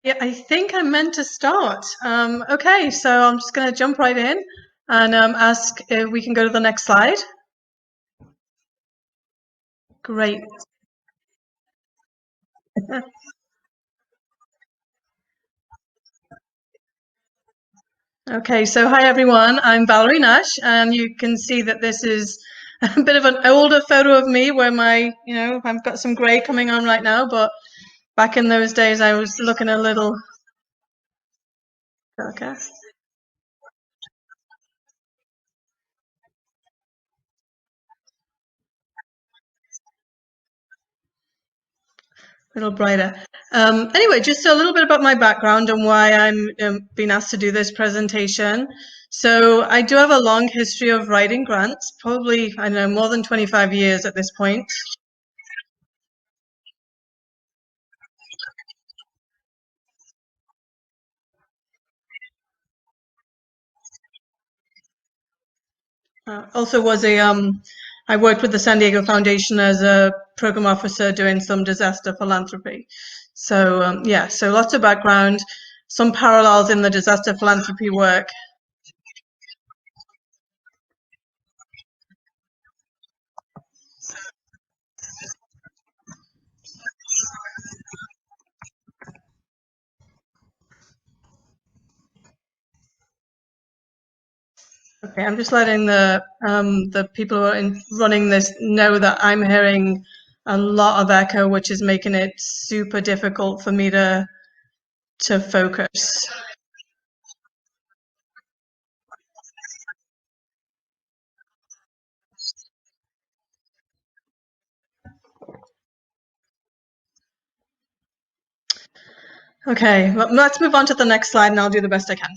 Yeah, I think I'm meant to start. Okay, so I'm just going to jump right in and ask if we can go to the next slide. Great. Okay, so hi everyone, I'm Valerie Nash, and you can see that this is a bit of an older photo of me where I've got some gray coming on right now, but back in those days I was looking a little darker. A little brighter. Anyway, just a little bit about my background and why I'm being asked to do this presentation. So I do have a long history of writing grants, probably, I don't know, more than 25 years at this point. Also I worked with the San Diego Foundation as a program officer doing some disaster philanthropy. So yeah, so lots of background, some parallels in the disaster philanthropy work. Okay, I'm just letting the people who are running this know that I'm hearing a lot of echo, which is making it super difficult for me to focus. Okay, let's move on to the next slide, and I'll do the best I can.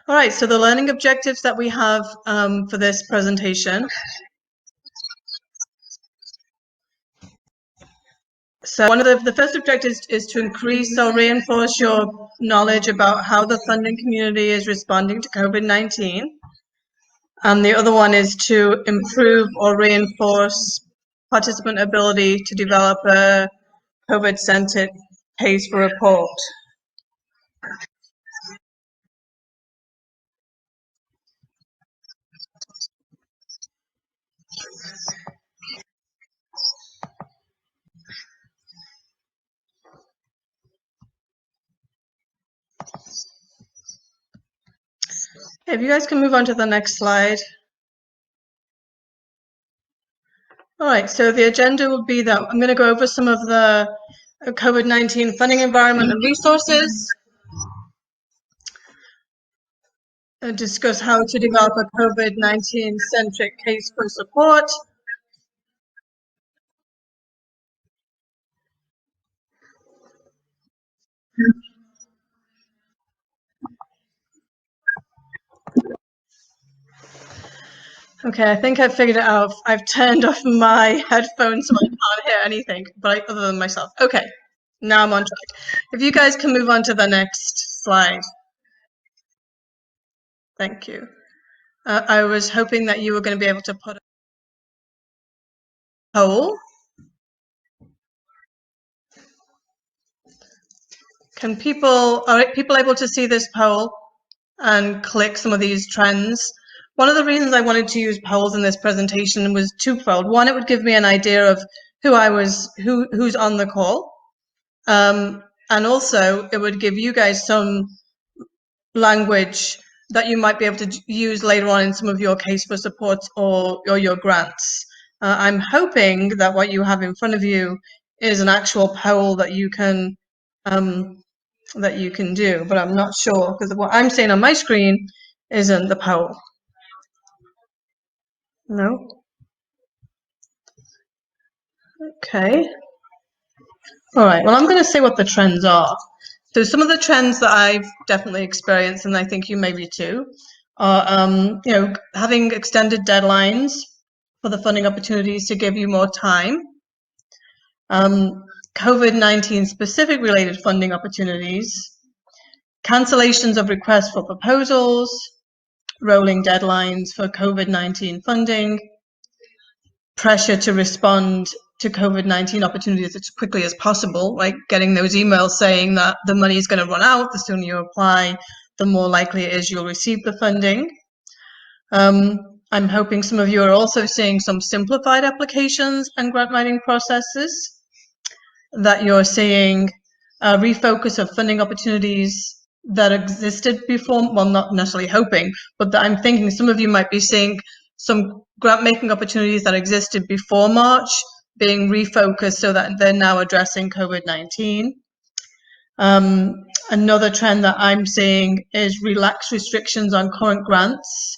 All right, so the learning objectives that we have for this presentation. So one of the first objectives is to increase or reinforce your knowledge about how the funding community is responding to COVID-19. And the other one is to improve or reinforce participant ability to develop a COVID-centered case for report. If you guys can move on to the next slide. All right, so the agenda will be that I'm going to go over some of the COVID-19 funding environment and resources, and discuss how to develop a COVID-19 centric case for support. Okay, I think I figured it out. I've turned off my headphones so I can't hear anything, but other than myself. Okay, now I'm on track. If you guys can move on to the next slide. Thank you. I was hoping that you were going to be able to put a poll. Are people able to see this poll and click some of these trends? One of the reasons I wanted to use polls in this presentation was twofold. One, it would give me an idea of who's on the call. And also it would give you guys some language that you might be able to use later on in some of your case for support or your grants. I'm hoping that what you have in front of you is an actual poll that you can do, but I'm not sure because what I'm seeing on my screen isn't the poll. No? Okay. All right, well, I'm going to say what the trends are. So some of the trends that I've definitely experienced, and I think you maybe too, are having extended deadlines for the funding opportunities to give you more time. COVID-19 specific related funding opportunities, cancellations of requests for proposals, rolling deadlines for COVID-19 funding, pressure to respond to COVID-19 opportunities as quickly as possible, like getting those emails saying that the money is going to run out. The sooner you apply, the more likely it is you'll receive the funding. I'm hoping some of you are also seeing some simplified applications and grant writing processes, that you're seeing a refocus of funding opportunities that existed before. Well, not necessarily hoping, but that I'm thinking some of you might be seeing some grant making opportunities that existed before March being refocused so that they're now addressing COVID-19. Another trend that I'm seeing is relaxed restrictions on current grants.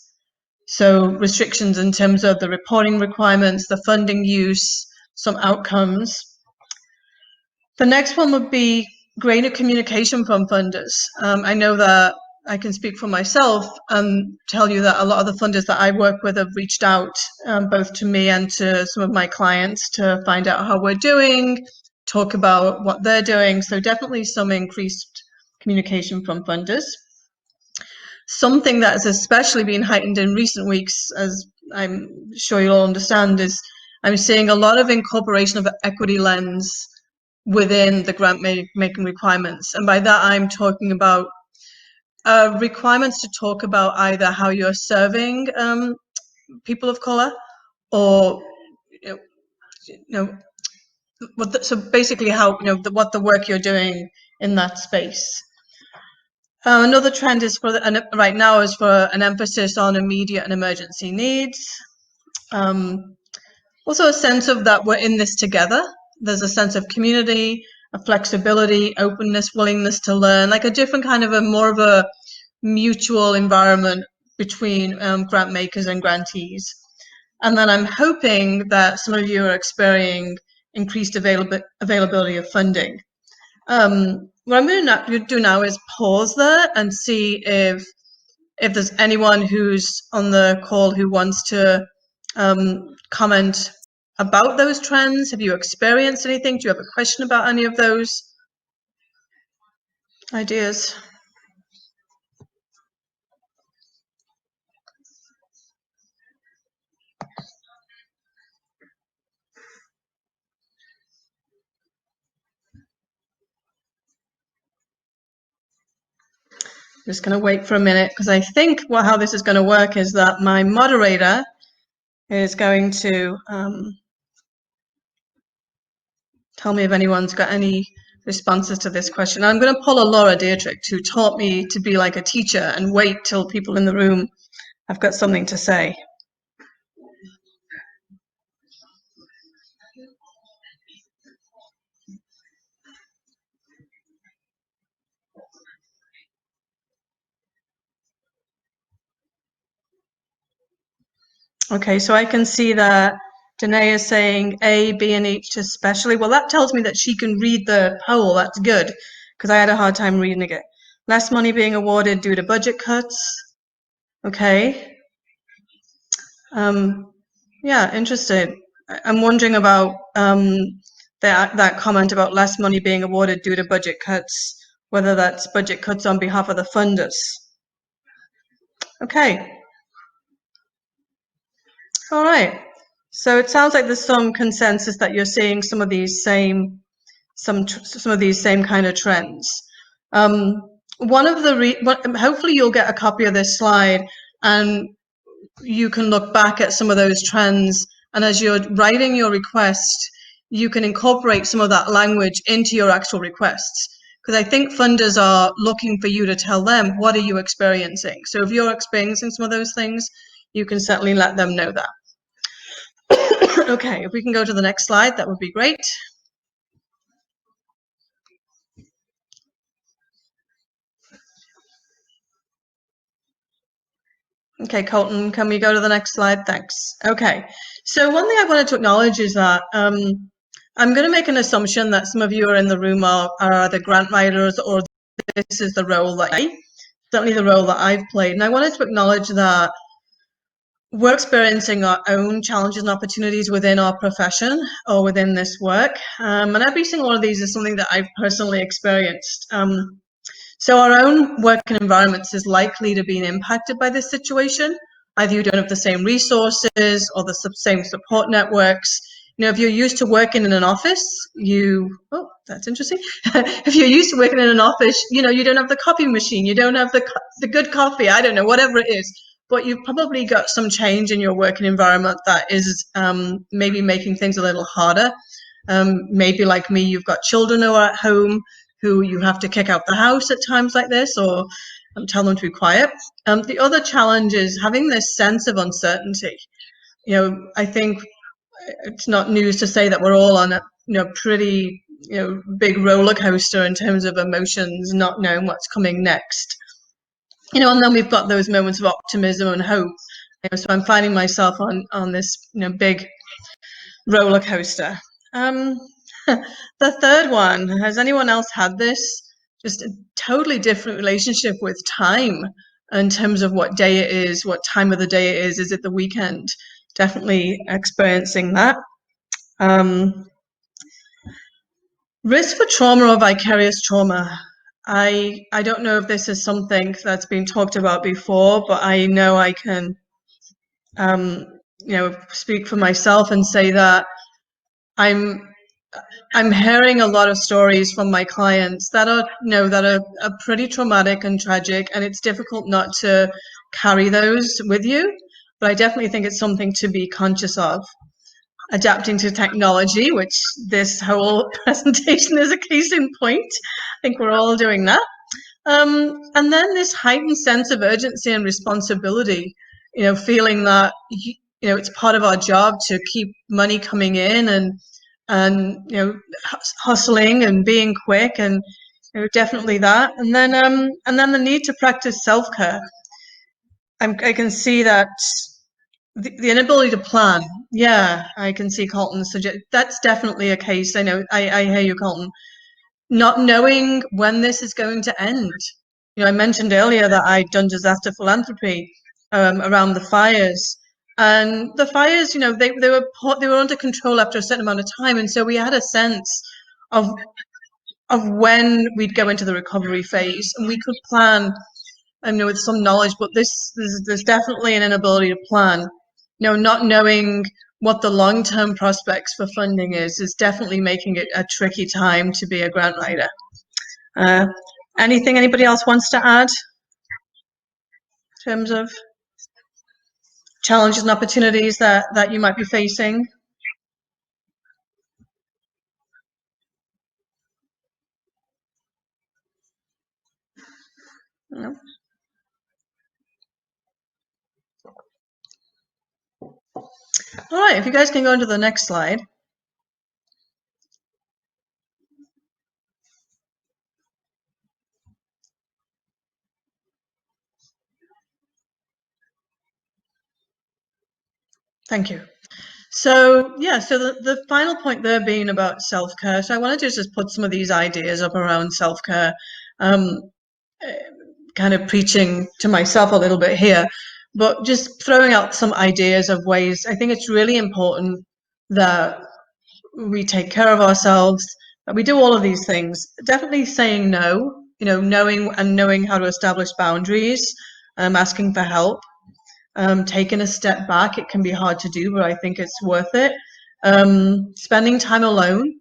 So restrictions in terms of the reporting requirements, the funding use, some outcomes. The next one would be greater communication from funders. I know that I can speak for myself and tell you that a lot of the funders that I work with have reached out both to me and to some of my clients to find out how we're doing, talk about what they're doing. So definitely some increased communication from funders. Something that has especially been heightened in recent weeks, as I'm sure you'll all understand, is I'm seeing a lot of incorporation of an equity lens within the grant making requirements. And by that, I'm talking about requirements to talk about either how you're serving people of color, or so basically how what the work you're doing in that space. Another trend is right now is for an emphasis on immediate and emergency needs. Also a sense of that we're in this together. There's a sense of community, a flexibility, openness, willingness to learn, like a different kind of more of a mutual environment between grant makers and grantees. And then I'm hoping that some of you are experiencing increased availability of funding. What I'm going to do now is pause there and see if there's anyone who's on the call who wants to comment about those trends. Have you experienced anything? Do you have a question about any of those ideas? Just going to wait for a minute, because I think how this is going to work is that my moderator is going to tell me if anyone's got any responses to this question. I'm going to pull a Laura Dietrich, who taught me to be like a teacher and wait till people in the room have got something to say. Okay, so I can see that Danae is saying A, B, and H especially. Well, that tells me that she can read the poll. That's good, because I had a hard time reading it. Less money being awarded due to budget cuts. Okay. Yeah, interesting. I'm wondering about that comment about less money being awarded due to budget cuts, whether that's budget cuts on behalf of the funders. Okay. All right. So it sounds like there's some consensus that you're seeing some of these same kind of trends. One of the hopefully you'll get a copy of this slide and you can look back at some of those trends, and as you're writing your request, you can incorporate some of that language into your actual requests. Because I think funders are looking for you to tell them, what are you experiencing? So if you're experiencing some of those things, you can certainly let them know that. Okay, if we can go to the next slide, that would be great. Okay, Colton, can we go to the next slide? Thanks. Okay, so one thing I wanted to acknowledge is that I'm going to make an assumption that some of you are in the room are either grant writers, or this is the role that certainly the role that I've played. And I wanted to acknowledge that we're experiencing our own challenges and opportunities within our profession or within this work. And every single one of these is something that I've personally experienced. So our own work and environments is likely to be impacted by this situation. Either you don't have the same resources or the same support networks. if you're used to working in an office, oh, that's interesting. If you're used to working in an office, you don't have the coffee machine, you don't have the good coffee, I don't know, whatever it is, but you've probably got some change in your working environment that is maybe making things a little harder. Maybe like me, you've got children who are at home who you have to kick out the house at times like this, or tell them to be quiet. The other challenge is having this sense of uncertainty. I think it's not news to say that we're all on a pretty big roller coaster in terms of emotions, not knowing what's coming next. And then we've got those moments of optimism and hope. So I'm finding myself on this big roller coaster. The third one, has anyone else had this? Just a totally different relationship with time in terms of what day it is, what time of the day it is it the weekend? Definitely experiencing that. Risk for trauma or vicarious trauma. I don't know if this is something that's been talked about before, but I know I can speak for myself and say that I'm hearing a lot of stories from my clients that are pretty traumatic and tragic, and it's difficult not to carry those with you. But I definitely think it's something to be conscious of. Adapting to technology, which this whole presentation is a case in point. I think we're all doing that. And then this heightened sense of urgency and responsibility, feeling that it's part of our job to keep money coming in and hustling and being quick, and definitely that. And then the need to practice self-care. I can see that the inability to plan. Yeah, I can see Colton suggest that's definitely a case. I know. I hear you, Colton. Not knowing when this is going to end. I mentioned earlier that I'd done disaster philanthropy around the fires, and the fires, they were under control after a certain amount of time, and so we had a sense of when we'd go into the recovery phase, and we could plan, with some knowledge. But there's definitely an inability to plan. Not knowing what the long-term prospects for funding is definitely making it a tricky time to be a grant writer. Anything anybody else wants to add in terms of challenges and opportunities that you might be facing? No? All right, if you guys can go into the next slide. Thank you. So the final point there being about self-care. So I wanted to just put some of these ideas up around self-care, kind of preaching to myself a little bit here, but just throwing out some ideas of ways. I think it's really important that we take care of ourselves, that we do all of these things. Definitely saying no, knowing how to establish boundaries, asking for help, taking a step back. It can be hard to do, but I think it's worth it. Spending time alone.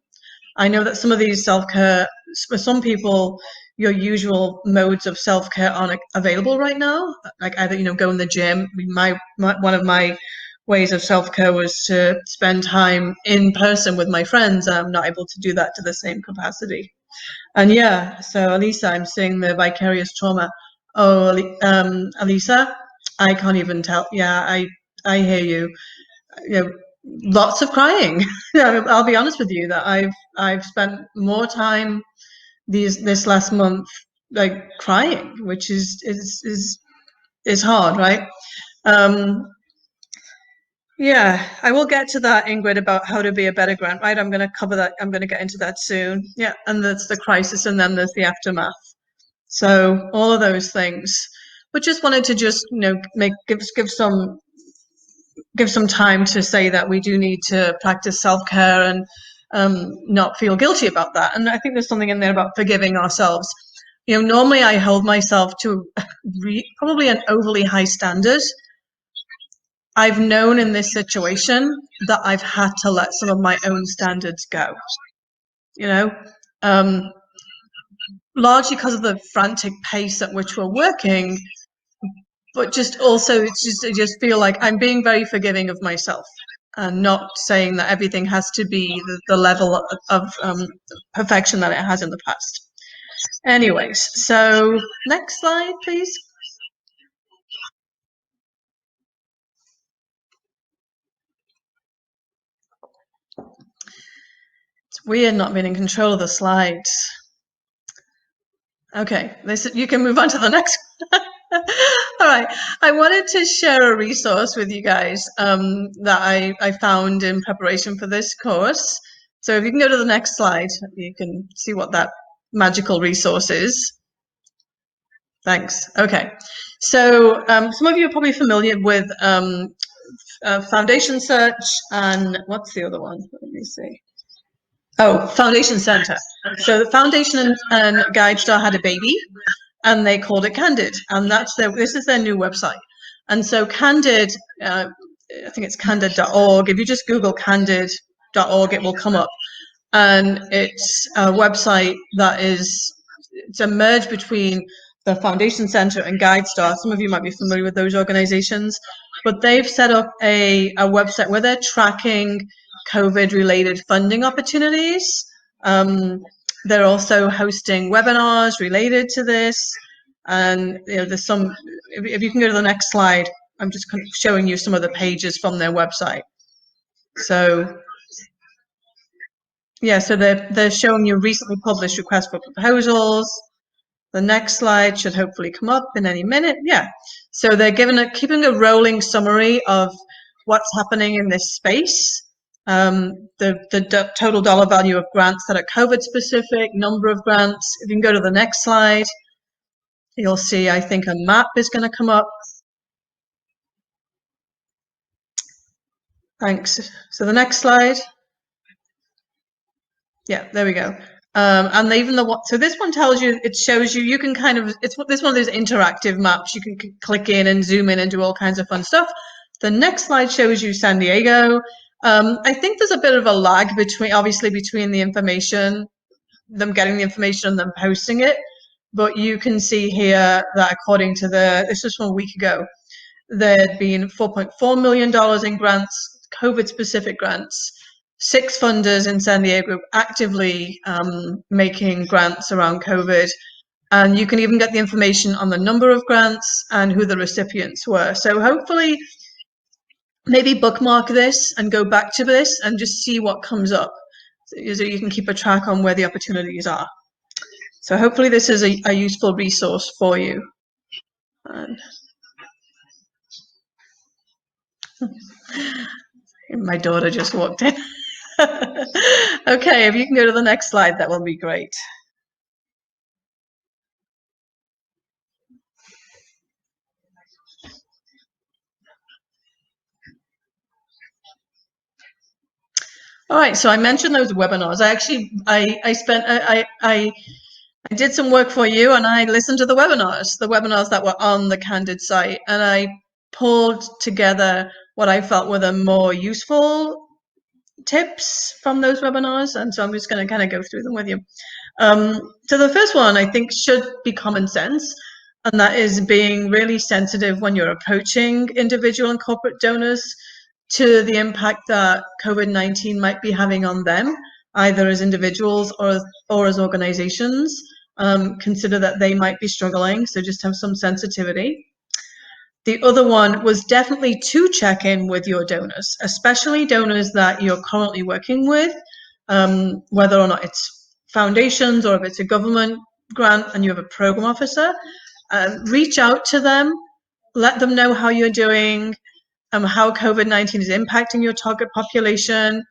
I know that some of these self-care, for some people, your usual modes of self-care aren't available right now. Like either, go in the gym. One of my ways of self-care was to spend time in person with my friends. I'm not able to do that to the same capacity. And so Elisa, I'm seeing the vicarious trauma. Oh, Elisa, I can't even tell. Yeah, I hear you. Lots of crying. I'll be honest with you that I've spent more time this last month like crying, which is hard, right? I will get to that, Ingrid, about how to be a better grant writer. I'm going to cover that. I'm going to get into that soon. Yeah, and there's the crisis, and then there's the aftermath. So all of those things. But just wanted to give some time to say that we do need to practice self-care and not feel guilty about that. And I think there's something in there about forgiving ourselves. Normally I hold myself to probably an overly high standard. I've known in this situation that I've had to let some of my own standards go, you know, largely because of the frantic pace at which we're working, but just also I just feel like I'm being very forgiving of myself and not saying that everything has to be the level of perfection that it has in the past. Anyways, so next slide, please. It's weird not being in control of the slides. Okay, you can move on to the next. All right, I wanted to share a resource with you guys that I found in preparation for this course. So if you can go to the next slide, you can see what that magical resource is. Thanks. Okay, so some of you are probably familiar with Foundation Search and what's the other one? Let me see. Oh, Foundation Center. So the Foundation and GuideStar had a baby, and they called it Candid, and this is their new website. And so Candid, I think it's candid.org. If you just Google candid.org, it will come up, and it's a website that it's a merge between the Foundation Center and GuideStar. Some of you might be familiar with those organizations, but they've set up a website where they're tracking COVID-related funding opportunities. They're also hosting webinars related to this, and there's some. If you can go to the next slide, I'm just showing you some of the pages from their website. So yeah, so they're showing you recently published requests for proposals. The next slide should hopefully come up in any minute. Yeah, so they're keeping a rolling summary of what's happening in this space. The total dollar value of grants that are COVID specific, number of grants. If you can go to the next slide, you'll see, I think a map is going to come up. Thanks. So the next slide. Yeah, there we go. And even so this one tells you, it shows you, you can kind of, this one of those interactive maps. You can click in and zoom in and do all kinds of fun stuff. The next slide shows you San Diego. I think there's a bit of a lag obviously between the information, them getting the information and them posting it. But you can see here that according to this was from a week ago, there'd been $4.4 million in grants, COVID-specific grants, 6 funders in San Diego actively making grants around COVID. And you can even get the information on the number of grants and who the recipients were. So hopefully, maybe bookmark this and go back to this and just see what comes up, so you can keep a track on where the opportunities are. So hopefully this is a useful resource for you. And my daughter just walked in. Okay, if you can go to the next slide, that will be great. All right, so I mentioned those webinars. I did some work for you, and I listened to the webinars that were on the Candid site, and I pulled together what I felt were the more useful tips from those webinars, and so I'm just going to kind of go through them with you. So the first one I think should be common sense, and that is being really sensitive when you're approaching individual and corporate donors to the impact that COVID-19 might be having on them, either as individuals or as organizations. Consider that they might be struggling, so just have some sensitivity. The other one was definitely to check in with your donors, especially donors that you're currently working with, whether or not it's foundations or if it's a government grant and you have a program officer. Reach out to them, let them know how you're doing, how COVID-19 is impacting your target population.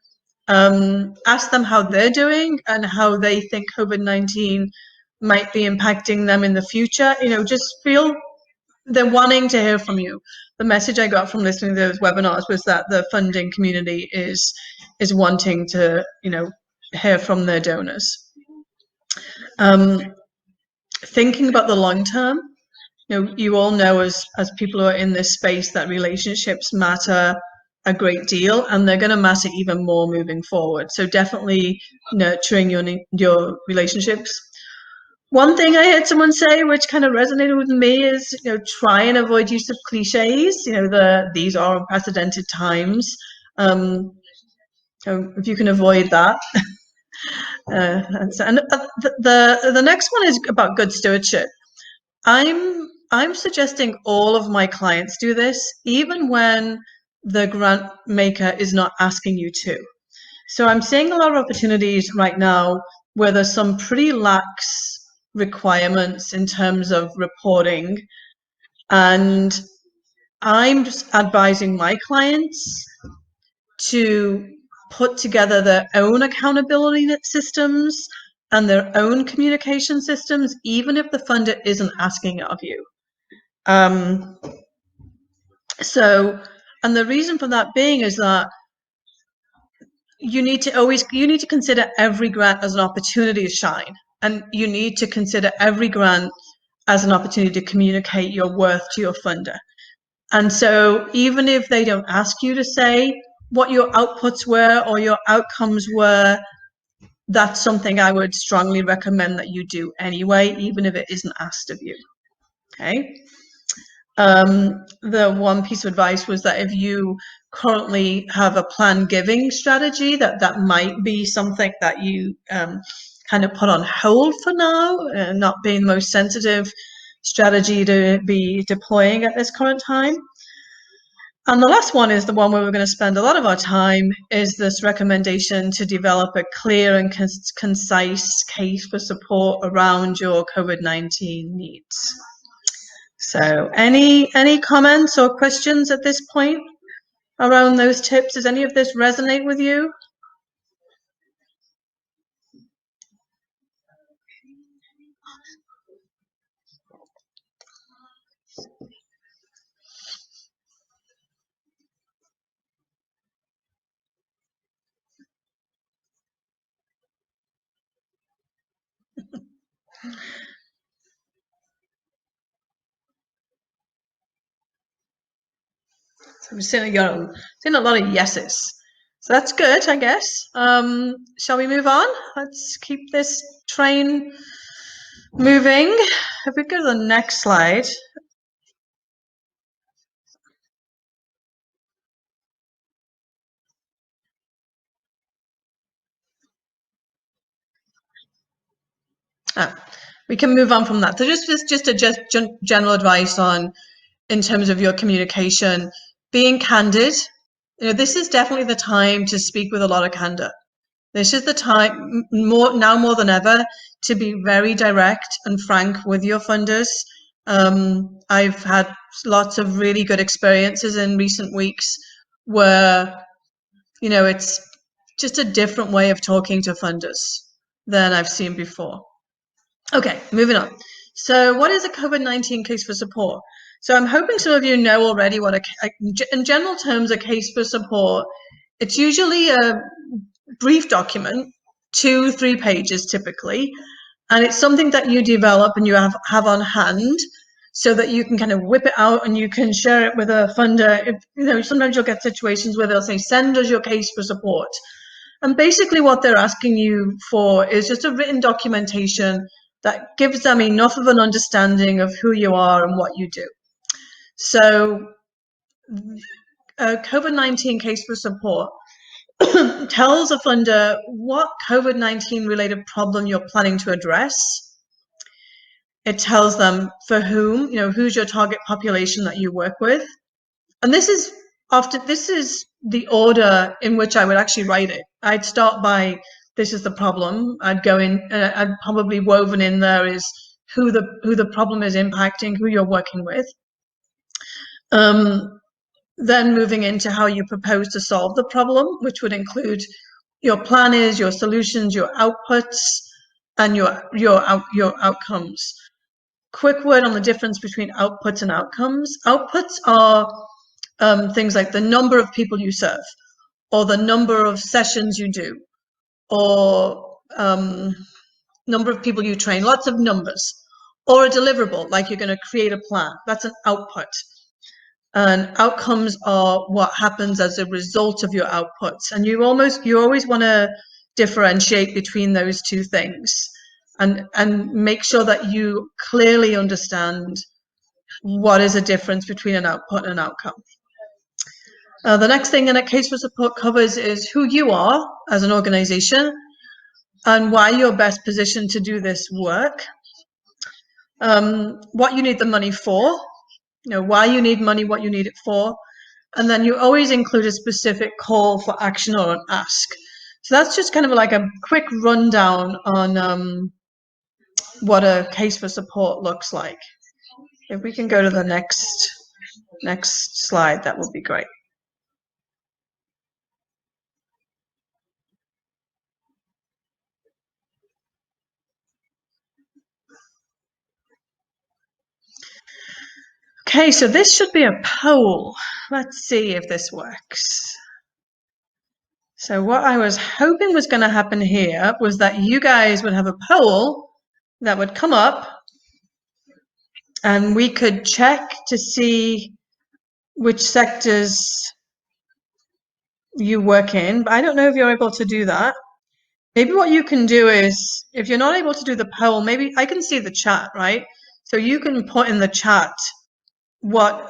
Ask them how they're doing and how they think COVID-19 might be impacting them in the future. Just feel they're wanting to hear from you. The message I got from listening to those webinars was that the funding community is wanting to, hear from their donors. Thinking about the long term, you all know as people who are in this space that relationships matter a great deal, and they're going to matter even more moving forward. So definitely nurturing your relationships. One thing I heard someone say, which kind of resonated with me, is try and avoid use of cliches. These are unprecedented times. If you can avoid that. And the next one is about good stewardship. I'm suggesting all of my clients do this, even when the grant maker is not asking you to. So I'm seeing a lot of opportunities right now where there's some pretty lax requirements in terms of reporting, and I'm just advising my clients to put together their own accountability systems and their own communication systems, even if the funder isn't asking it of you. And the reason for that being is that you need to consider every grant as an opportunity to shine, and you need to consider every grant as an opportunity to communicate your worth to your funder. And so even if they don't ask you to say what your outputs were or your outcomes were, that's something I would strongly recommend that you do anyway, even if it isn't asked of you. Okay. The one piece of advice was that if you currently have a planned giving strategy, that might be something that you kind of put on hold for now, not being the most sensitive strategy to be deploying at this current time. And the last one is the one where we're going to spend a lot of our time, is this recommendation to develop a clear and concise case for support around your COVID-19 needs. So any comments or questions at this point around those tips? Does any of this resonate with you? So I'm seeing a lot of yeses. So that's good, I guess. Shall we move on? Let's keep this train moving. If we go to the next slide. We can move on from that. So just a general advice on, in terms of your communication, being candid. This is definitely the time to speak with a lot of candor. This is the time, more than ever, to be very direct and frank with your funders. I've had lots of really good experiences in recent weeks where, it's just a different way of talking to funders than I've seen before. Okay, moving on. So what is a COVID-19 case for support? So I'm hoping some of you know already what in general terms, a case for support, it's usually a brief document, 2-3 pages typically, and it's something that you develop and you have on hand so that you can kind of whip it out and you can share it with a funder. Sometimes you'll get situations where they'll say, send us your case for support. And basically what they're asking you for is just a written documentation that gives them enough of an understanding of who you are and what you do. So a COVID-19 case for support tells a funder what COVID-19 related problem you're planning to address. It tells them for whom, who's your target population that you work with. And this is the order in which I would actually write it. I'd start by, this is the problem. I'd go in, I'd probably woven in there is who the problem is impacting, who you're working with. Then moving into how you propose to solve the problem, which would include your plan is, your solutions, your outputs, and your outcomes. Quick word on the difference between outputs and outcomes. Outputs are things like the number of people you serve, or the number of sessions you do, or number of people you train, lots of numbers. or a deliverable, like you're going to create a plan. That's an output. And outcomes are what happens as a result of your outputs. And you always want to differentiate between those two things and make sure that you clearly understand what is the difference between an output and an outcome. The next thing in a case for support covers is who you are as an organization and why you're best positioned to do this work. What you need the money for, why you need money, what you need it for. And then you always include a specific call for action or an ask. So that's just kind of like a quick rundown on what a case for support looks like. If we can go to the next slide, that would be great. Okay, so this should be a poll. Let's see if this works. So what I was hoping was going to happen here was that you guys would have a poll that would come up and we could check to see which sectors you work in, but I don't know if you're able to do that. Maybe what you can do is, if you're not able to do the poll, maybe I can see the chat, right? So you can put in the chat what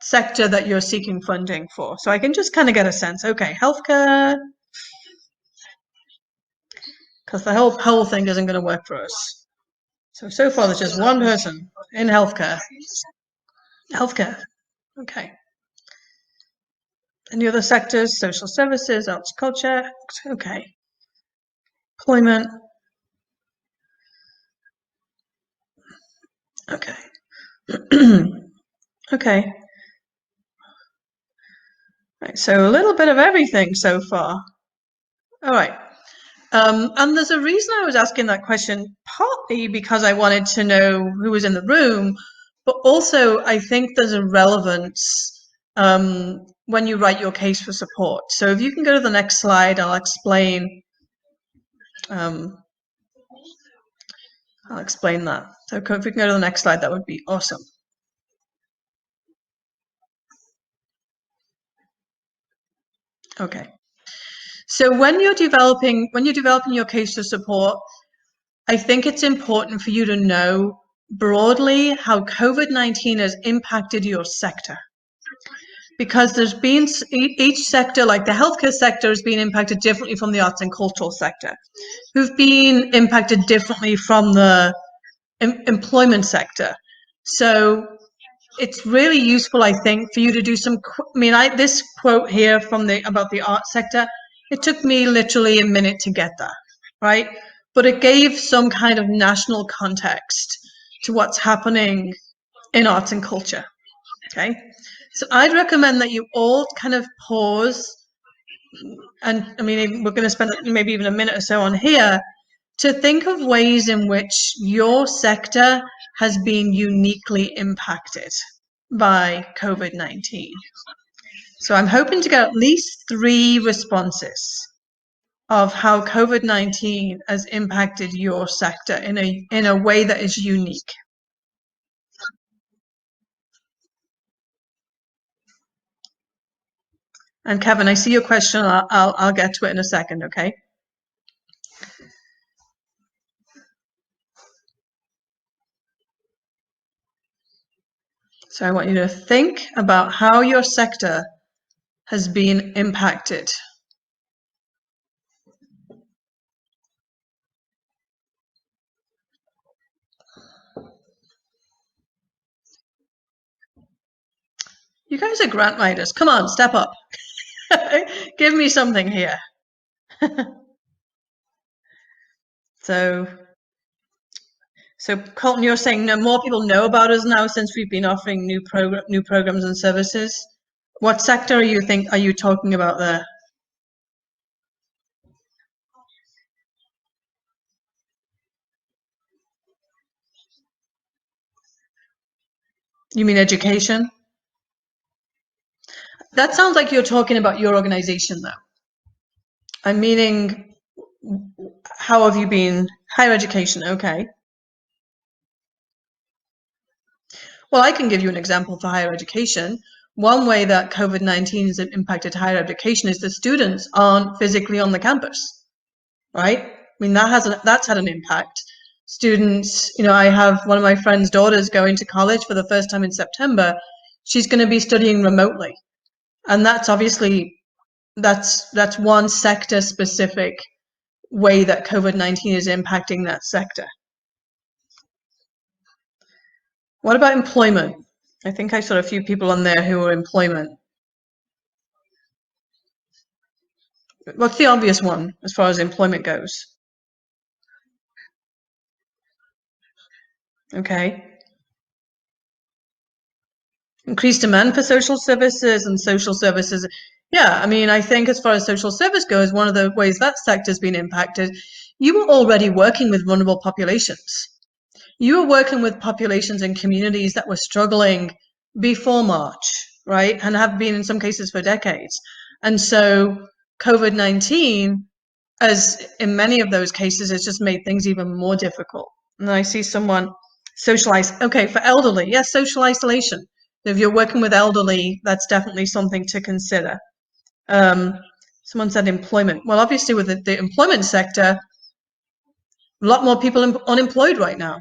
sector that you're seeking funding for. So I can just kind of get a sense. Okay, healthcare, because the whole poll thing isn't going to work for us. So far there's just one person in healthcare. Healthcare, okay. Any other sectors? Social services, arts, culture, okay. Employment, okay. Okay. Right, so a little bit of everything so far. All right. And there's a reason I was asking that question, partly because I wanted to know who was in the room, but also I think there's a relevance when you write your case for support. So if you can go to the next slide, I'll explain that. So if we can go to the next slide, that would be awesome. Okay. So when you're developing your case for support, I think it's important for you to know broadly how COVID-19 has impacted your sector. Because there's been each sector, like the healthcare sector has been impacted differently from the arts and cultural sector, who've been impacted differently from the employment sector. So it's really useful, I think, for you to do some, this quote here about the art sector, it took me literally a minute to get that, right? But it gave some kind of national context to what's happening in arts and culture, okay? So I'd recommend that you all kind of pause, and we're going to spend maybe even a minute or so on here, to think of ways in which your sector has been uniquely impacted by COVID-19. So I'm hoping to get at least 3 responses of how COVID-19 has impacted your sector in a way that is unique. And Kevin, I see your question. I'll get to it in a second, okay? So I want you to think about how your sector has been impacted. You guys are grant writers. Come on, step up. Give me something here. So Colton, you're saying no more people know about us now since we've been offering new programs and services. What sector are you talking about there? You mean education? That sounds like you're talking about your organization, though. I'm meaning, how have you been? Higher education, okay. Well, I can give you an example for higher education. One way that COVID-19 has impacted higher education is the students aren't physically on the campus, right? I mean, that's had an impact. Students, I have one of my friend's daughters going to college for the first time in September. She's going to be studying remotely. And that's obviously, that's one sector specific way that COVID-19 is impacting that sector. What about employment? I think I saw a few people on there who were employment. What's the obvious one as far as employment goes? Okay. Increased demand for social services and social services. Yeah, I mean, I think as far as social service goes, one of the ways that sector's been impacted, you were already working with vulnerable populations. You were working with populations and communities that were struggling before March, right? And have been in some cases for decades. And so COVID-19, as in many of those cases, has just made things even more difficult. And I see someone okay, for elderly, yes, social isolation. If you're working with elderly, that's definitely something to consider. Someone said employment. Well, obviously with the employment sector, a lot more people unemployed right now.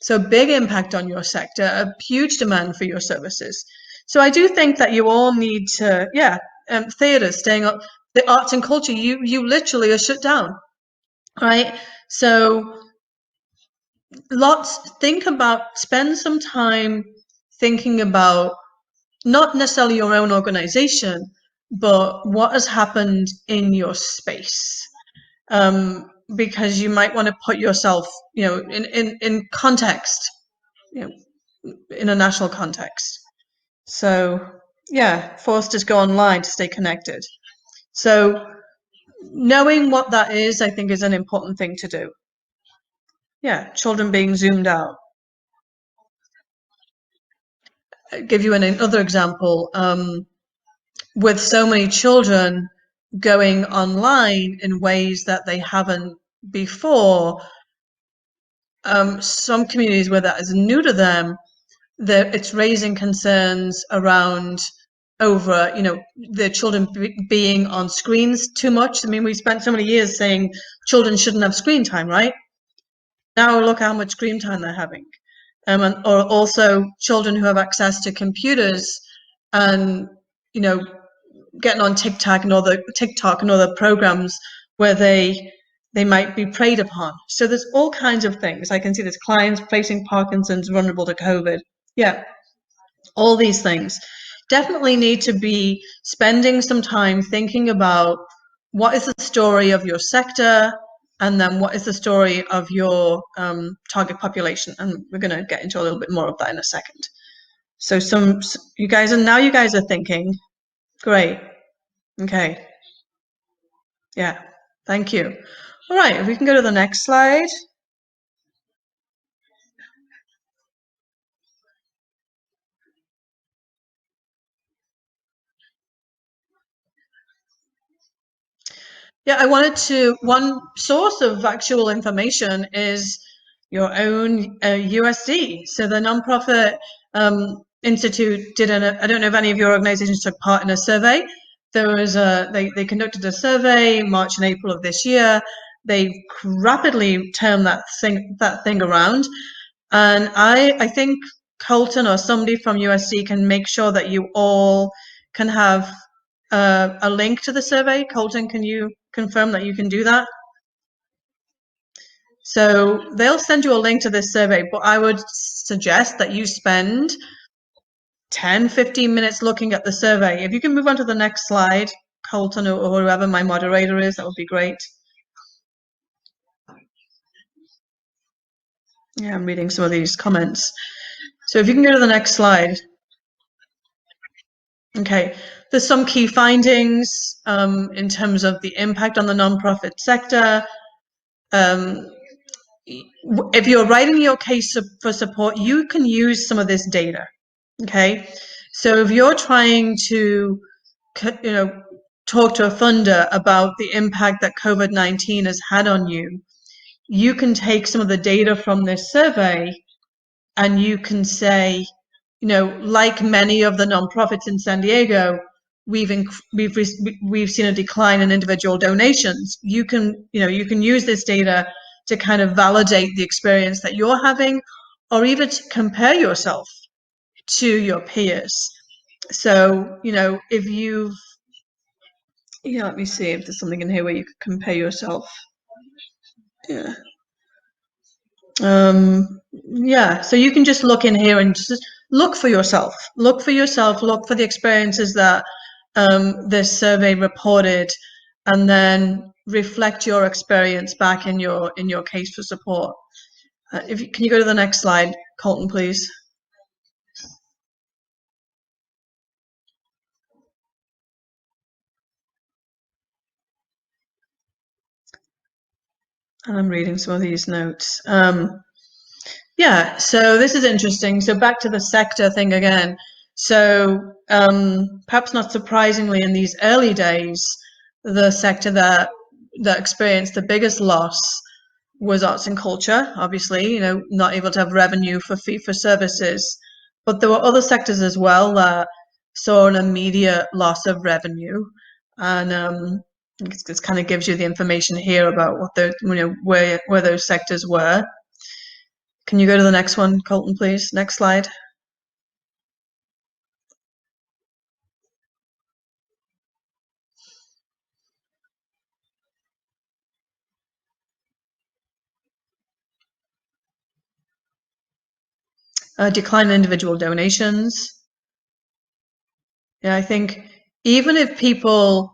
So big impact on your sector, a huge demand for your services. So I do think that you all need to, theatre, staying up, the arts and culture, you literally are shut down, right? So spend some time thinking about not necessarily your own organization, but what has happened in your space. Because you might want to put yourself, in context, in a national context. So yeah, forced to go online to stay connected. So knowing what that is, I think, is an important thing to do. Yeah, children being zoomed out. I'll give you another example. With so many children going online in ways that they haven't before, some communities where that is new to them, it's raising concerns around over, the children being on screens too much. I mean, we spent so many years saying children shouldn't have screen time, right? Now look how much screen time they're having. Or also children who have access to computers and, getting on TikTok and other programs where they might be preyed upon. So there's all kinds of things. I can see there's clients facing Parkinson's, vulnerable to COVID. Yeah, all these things. Definitely need to be spending some time thinking about what is the story of your sector, and then what is the story of your target population. And we're going to get into a little bit more of that in a second. So you guys are thinking, great. Okay. Yeah. Thank you. All right. If we can go to the next slide. Yeah, one source of actual information is your own USD. So the nonprofit institute did I don't know if any of your organizations took part in a survey. There was they conducted a survey March and April of this year. They rapidly turned that thing around. And I think Colton or somebody from USD can make sure that you all can have a link to the survey. Colton, can you confirm that you can do that? So they'll send you a link to this survey, but I would suggest that you spend 10, 15 minutes looking at the survey. If you can move on to the next slide, Colton or whoever my moderator is, that would be great. Yeah, I'm reading some of these comments. So if you can go to the next slide. Okay, there's some key findings in terms of the impact on the nonprofit sector. If you're writing your case for support, you can use some of this data. Okay, so if you're trying to, talk to a funder about the impact that COVID-19 has had on you, you can take some of the data from this survey and you can say, like many of the nonprofits in San Diego, we've seen a decline in individual donations. You can use this data to kind of validate the experience that you're having, or even to compare yourself to your peers. So, if you've, let me see if there's something in here where you could compare yourself. Yeah. So you can just look in here and just look for yourself. Look for the experiences that this survey reported, and then reflect your experience back in your case for support. Can you go to the next slide, Colton, please? And I'm reading some of these notes. Yeah, so this is interesting. So back to the sector thing again. So perhaps not surprisingly, in these early days, the sector that experienced the biggest loss was arts and culture. Obviously, not able to have revenue for fee for services, but there were other sectors as well that saw an immediate loss of revenue, and this kind of gives you the information here about what the where those sectors were. Can you go to the next one, Colton, please? Next slide. Decline in individual donations. Yeah, I think even if people,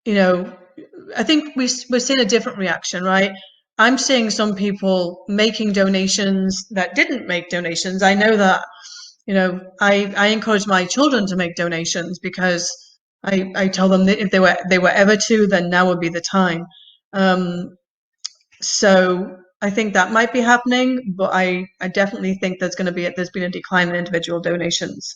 I think we're seeing a different reaction, right? I'm seeing some people making donations that didn't make donations. I know that, I encourage my children to make donations because I tell them that if they were ever to, then now would be the time. So I think that might be happening, but I definitely think there's been a decline in individual donations.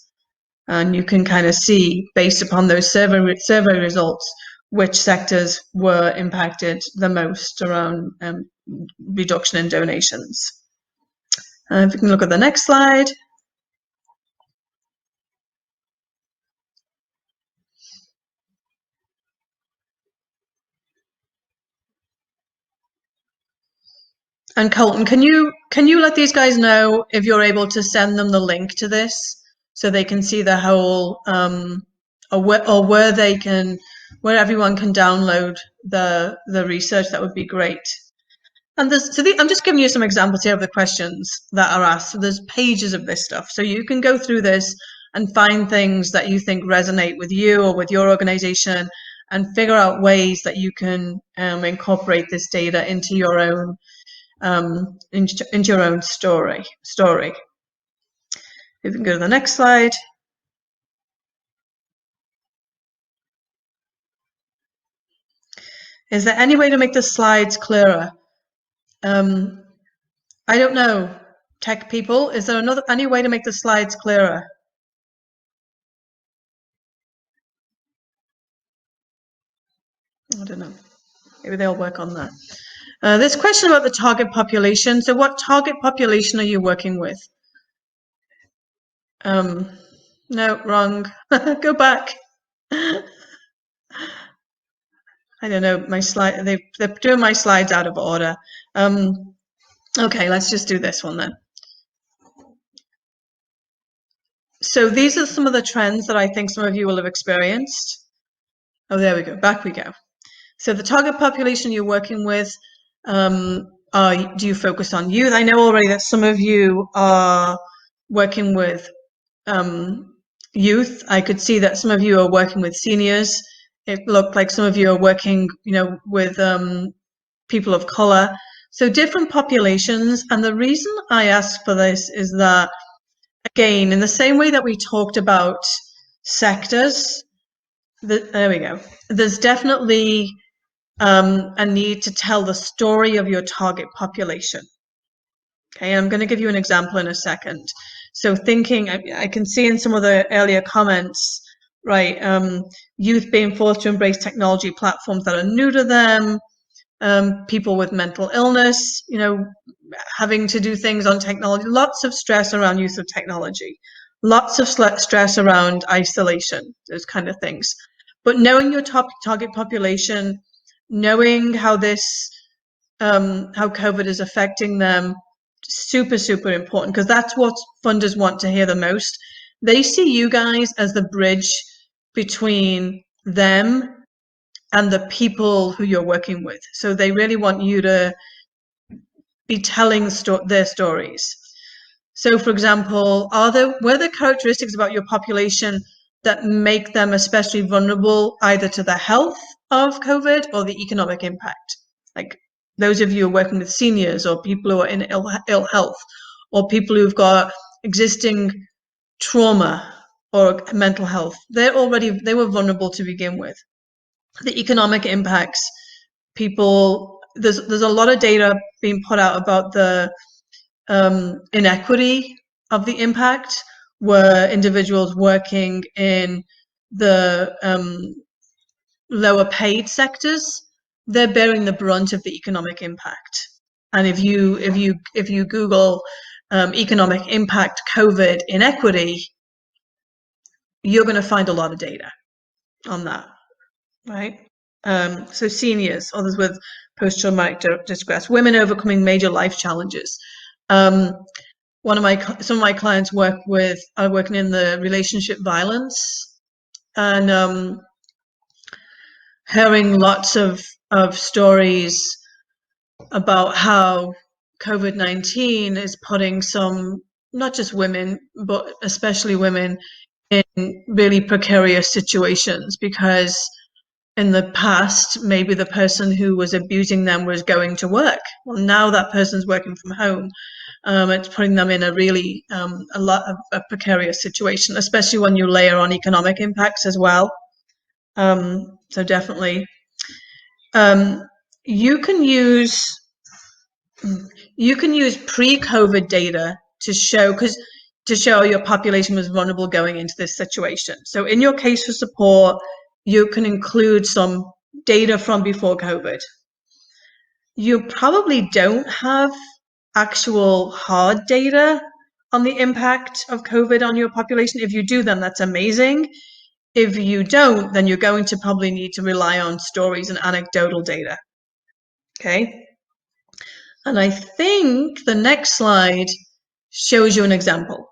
And you can kind of see, based upon those survey results, which sectors were impacted the most around reduction in donations. If we can look at the next slide. And Colton, can you let these guys know if you're able to send them the link to this so they can see the whole, or where everyone can download the research? That would be great. And I'm just giving you some examples here of the questions that are asked. So there's pages of this stuff, so you can go through this and find things that you think resonate with you or with your organization, and figure out ways that you can incorporate this data into your own story. If we can go to the next slide. Is there any way to make the slides clearer? I don't know, tech people. Is there any way to make the slides clearer? I don't know. Maybe they'll work on that. This question about the target population. So what target population are you working with? No, wrong. Go back. I don't know, my slide, they're doing my slides out of order. Okay, let's just do this one then. So these are some of the trends that I think some of you will have experienced. Oh, there we go. Back we go. So the target population you're working with, do you focus on youth? I know already that some of you are working with youth. I could see that some of you are working with seniors. It looked like some of you are working, with people of color. So different populations. And the reason I asked for this is that, again, in the same way that we talked about sectors, there we go. There's definitely a need to tell the story of your target population. Okay, I'm going to give you an example in a second. So thinking, I can see in some of the earlier comments, right, youth being forced to embrace technology platforms that are new to them, people with mental illness, having to do things on technology, lots of stress around use of technology, lots of stress around isolation, those kind of things. But knowing your target population, knowing how how COVID is affecting them, super, super important, because that's what funders want to hear the most. They see you guys as the bridge between them and the people who you're working with. So they really want you to be telling their stories. So, for example, were there characteristics about your population that make them especially vulnerable either to the health of COVID or the economic impact? Like those of you who are working with seniors or people who are in ill health or people who've got existing trauma or mental health, they were vulnerable to begin with. The economic impacts, there's a lot of data being put out about the inequity of the impact, where individuals working in the lower paid sectors, they're bearing the brunt of the economic impact. And if you Google economic impact COVID inequity, you're going to find a lot of data on that, right? So seniors, others with post-traumatic distress, women overcoming major life challenges. Some of my clients are working in the relationship violence, and hearing lots of stories about how COVID-19 is putting some, not just women, but especially women, in really precarious situations, because in the past, maybe the person who was abusing them was going to work. Well, now that person's working from home. It's putting them in a really a precarious situation, especially when you layer on economic impacts as well. So definitely, you can use pre-COVID data to show your population was vulnerable going into this situation. So in your case for support, you can include some data from before COVID. You probably don't have actual hard data on the impact of COVID on your population. If you do, then that's amazing. If you don't, then you're going to probably need to rely on stories and anecdotal data. Okay. And I think the next slide shows you an example.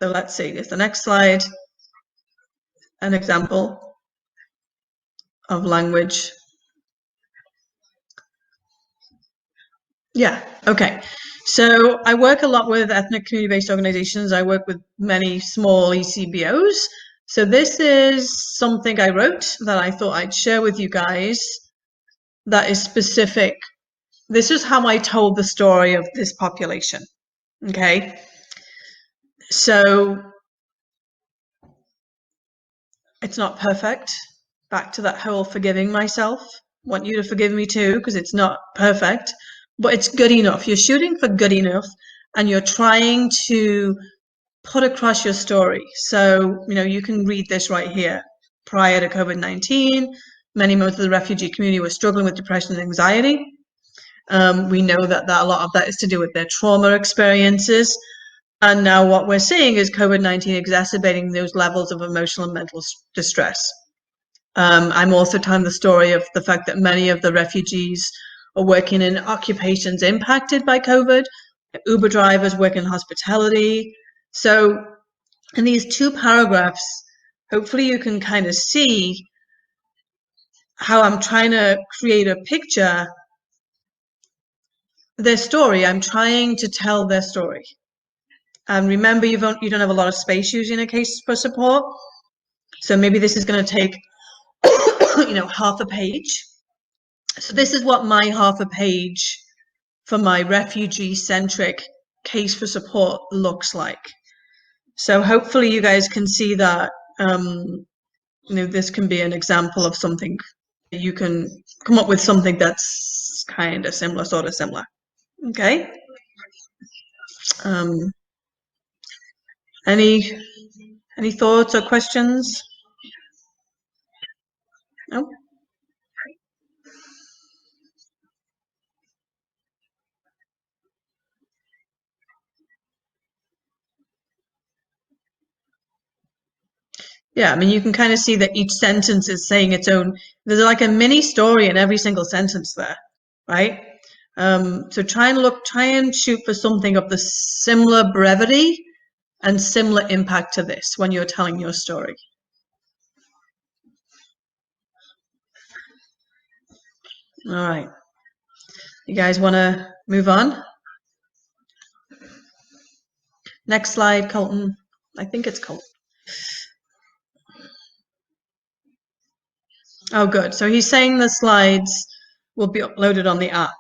So let's see, is the next slide an example of language? Yeah, okay. So I work a lot with ethnic community-based organizations. I work with many small ECBOs. So this is something I wrote that I thought I'd share with you guys that is specific. This is how I told the story of this population, okay? So it's not perfect. Back to that whole forgiving myself. Want you to forgive me too, because it's not perfect, but it's good enough. You're shooting for good enough, and you're trying to put across your story. So, you can read this right here. Prior to COVID-19, many members of the refugee community were struggling with depression and anxiety. We know that a lot of that is to do with their trauma experiences. And now what we're seeing is COVID-19 exacerbating those levels of emotional and mental distress. I'm also telling the story of the fact that many of the refugees are working in occupations impacted by COVID. Uber drivers work in hospitality. So in these two paragraphs, hopefully you can kind of see how I'm trying to create a picture, their story. I'm trying to tell their story. And remember, you don't have a lot of space usually in a case for support. So maybe this is going to take, half a page. So this is what my half a page for my refugee-centric case for support looks like. So hopefully you guys can see that, this can be an example of something. You can come up with something that's kind of similar, sort of similar. Okay. Any thoughts or questions? No? Yeah, I mean, you can kind of see that each sentence is saying its own. There's like a mini story in every single sentence there, right? So try and shoot for something of the similar brevity and similar impact to this when you're telling your story. All right. You guys want to move on? Next slide, Colton. I think it's Colton. Oh, good. So he's saying the slides will be uploaded on the app.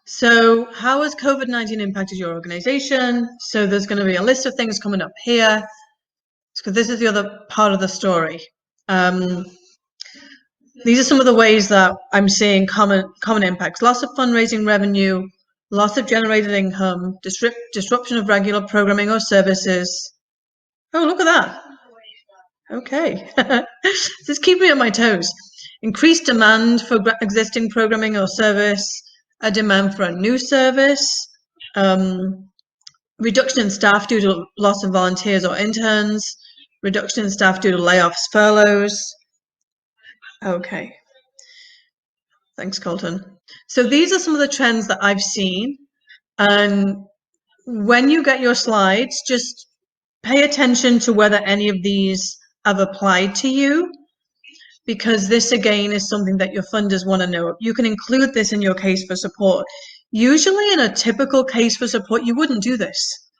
So how has COVID-19 impacted your organization? So there's going to be a list of things coming up here, because this is the other part of the story. These are some of the ways that I'm seeing common impacts: loss of fundraising revenue, loss of generated income, disruption of regular programming or services. Oh, look at that. Okay. Just keep me on my toes. Increased demand for existing programming or service, a demand for a new service, reduction in staff due to loss of volunteers or interns, reduction in staff due to layoffs, furloughs. Okay. Thanks, Colton. So these are some of the trends that I've seen. And when you get your slides, just pay attention to whether any of these have applied to you, because this again is something that your funders want to know. You can include this in your case for support. Usually in a typical case for support, you wouldn't do this.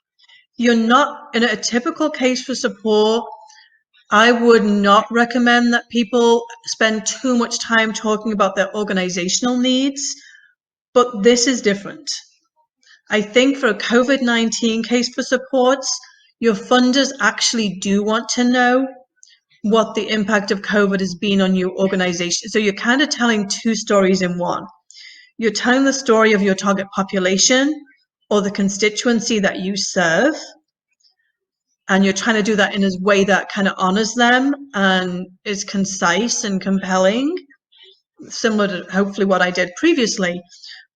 You're not in a typical case for support. I would not recommend that people spend too much time talking about their organizational needs, but this is different. I think for a COVID-19 case for supports, your funders actually do want to know what the impact of COVID has been on your organization. So you're kind of telling two stories in one. You're telling the story of your target population or the constituency that you serve, and you're trying to do that in a way that kind of honors them and is concise and compelling, similar to hopefully what I did previously.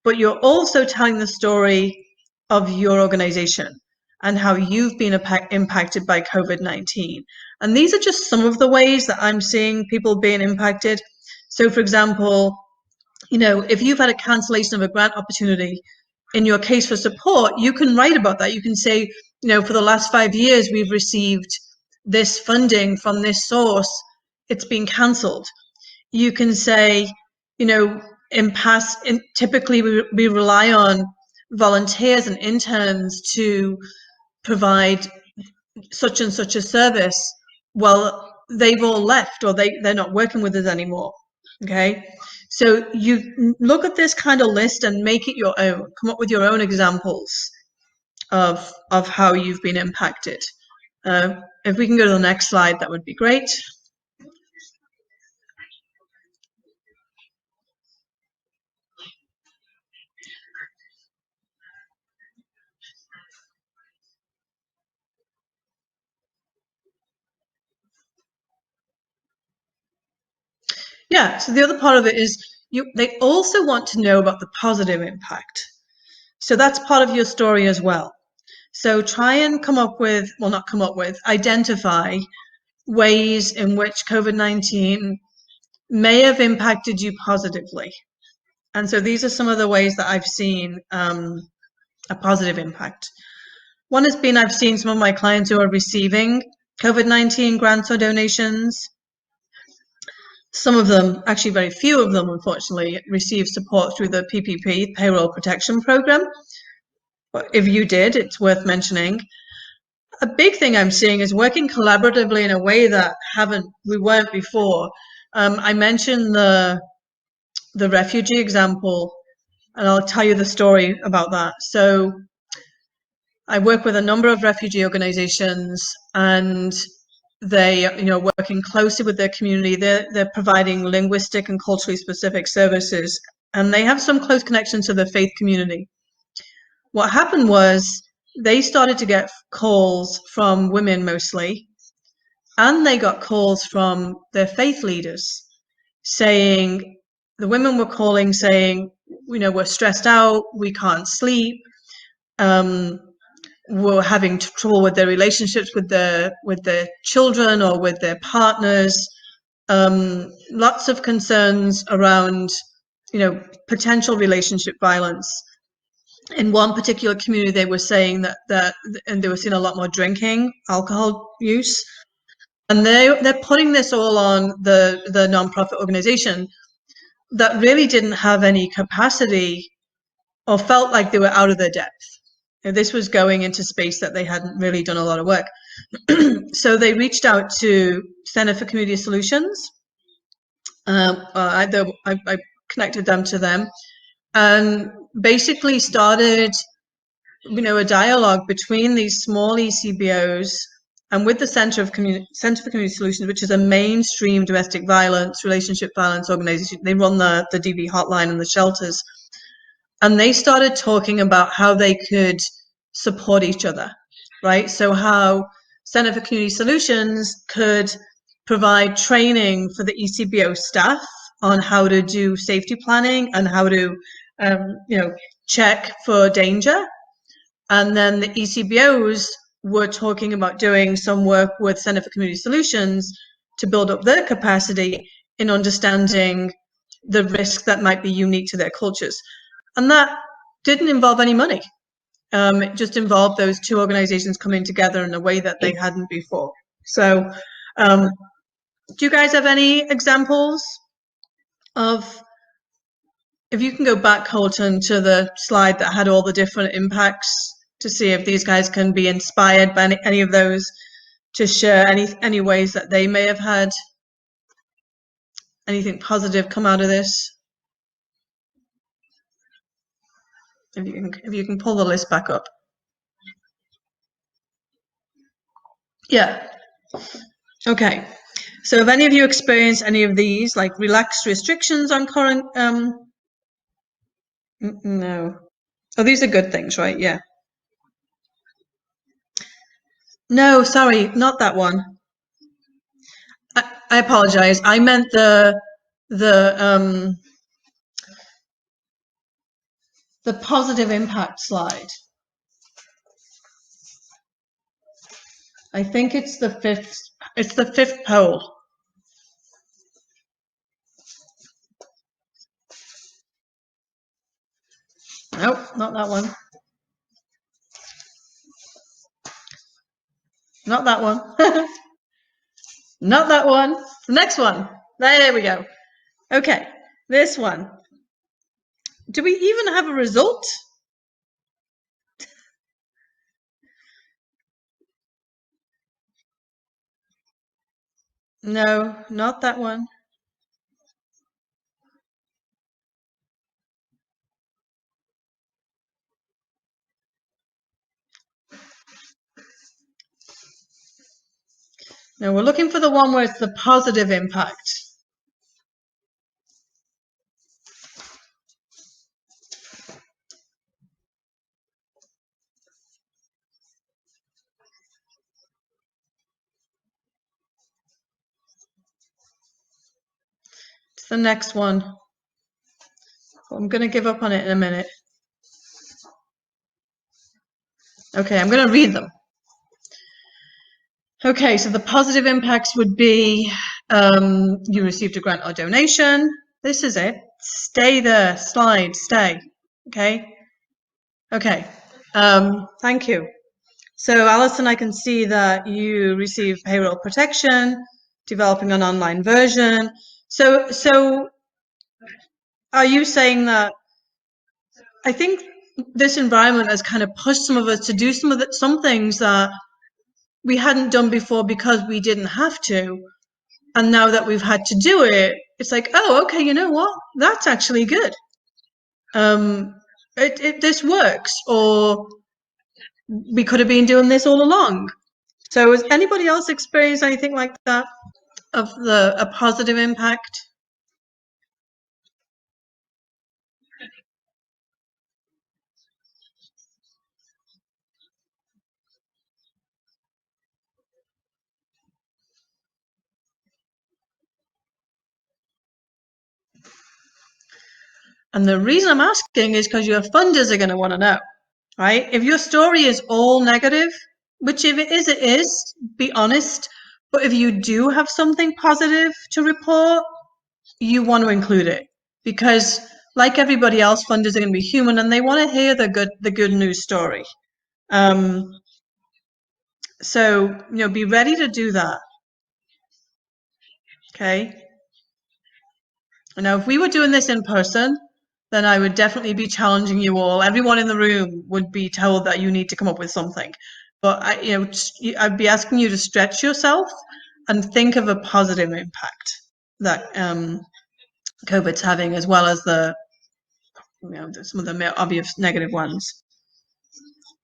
But you're also telling the story of your organization and how you've been impacted by COVID-19. And these are just some of the ways that I'm seeing people being impacted. So for example, if you've had a cancellation of a grant opportunity in your case for support, you can write about that. You can say, for the last 5 years, we've received this funding from this source. It's been cancelled. You can say, typically we rely on volunteers and interns to provide such and such a service. Well, they've all left, or they're not working with us anymore. Okay. So you look at this kind of list and make it your own. Come up with your own examples of how you've been impacted. If we can go to the next slide, that would be great. Yeah, so the other part of it is they also want to know about the positive impact. So that's part of your story as well. So try and identify ways in which COVID-19 may have impacted you positively. And so these are some of the ways that I've seen a positive impact. One has been, I've seen some of my clients who are receiving COVID-19 grants or donations. Some of them, actually very few of them, unfortunately, receive support through the PPP, Payroll Protection Program. But if you did, it's worth mentioning. A big thing I'm seeing is working collaboratively in a way that we weren't before. I mentioned the refugee example, and I'll tell you the story about that. So I work with a number of refugee organizations, and they, working closely with their community. They're providing linguistic and culturally specific services, and they have some close connections to the faith community. What happened was they started to get calls from women mostly, and they got calls from their faith leaders saying, the women were calling saying, we're stressed out, we can't sleep. were having trouble with their relationships with their children or with their partners. Lots of concerns around, potential relationship violence. In one particular community, they were saying that and they were seeing a lot more drinking, alcohol use, and they're putting this all on the nonprofit organization that really didn't have any capacity or felt like they were out of their depth. This was going into space that they hadn't really done a lot of work. So they reached out to Center for Community Solutions. I connected them to them and basically started, a dialogue between these small ECBOs and with the Center for Community Solutions, which is a mainstream domestic violence, relationship violence organization. They run the DV hotline and the shelters. And they started talking about how they could support each other, right? So how Center for Community Solutions could provide training for the ECBO staff on how to do safety planning and how to, check for danger. And then the ECBOs were talking about doing some work with Center for Community Solutions to build up their capacity in understanding the risk that might be unique to their cultures. And that didn't involve any money. It just involved those two organizations coming together in a way that they hadn't before. So do you guys have any examples of, if you can go back, Colton, to the slide that had all the different impacts to see if these guys can be inspired by any of those to share any ways that they may have had anything positive come out of this. If you can pull the list back up. Yeah. Okay. So have any of you experienced any of these, like relaxed restrictions on current, no. Oh, these are good things, right? Yeah. No, sorry, not that one. I apologize. I meant the positive impact slide. I think it's the fifth poll. Nope, not that one. Not that one. Not that one. The next one. There we go. Okay, this one. Do we even have a result? No, not that one. No, we're looking for the one where it's the positive impact. It's the next one. I'm going to give up on it in a minute. Okay, I'm going to read them. Okay, so the positive impacts would be you received a grant or donation. This is it. Stay there. Slide. Stay. Okay. Okay. Thank you. So, Alison, I can see that you received payroll protection, developing an online version. So are you saying that, I think this environment has kind of pushed some of us to do some things that we hadn't done before because we didn't have to. And now that we've had to do it, it's like, oh, okay, you know what? That's actually good. This works, or we could have been doing this all along. So has anybody else experienced anything like that of a positive impact? And the reason I'm asking is because your funders are going to want to know. right? If your story is all negative, which if it is, be honest. But if you do have something positive to report, you want to include it, because like everybody else, funders are going to be human and they want to hear the good news story. So, be ready to do that. Okay. Now, if we were doing this in person, then I would definitely be challenging you all. Everyone in the room would be told that you need to come up with something. But I'd be asking you to stretch yourself and think of a positive impact that COVID's having, as well as some of the obvious negative ones.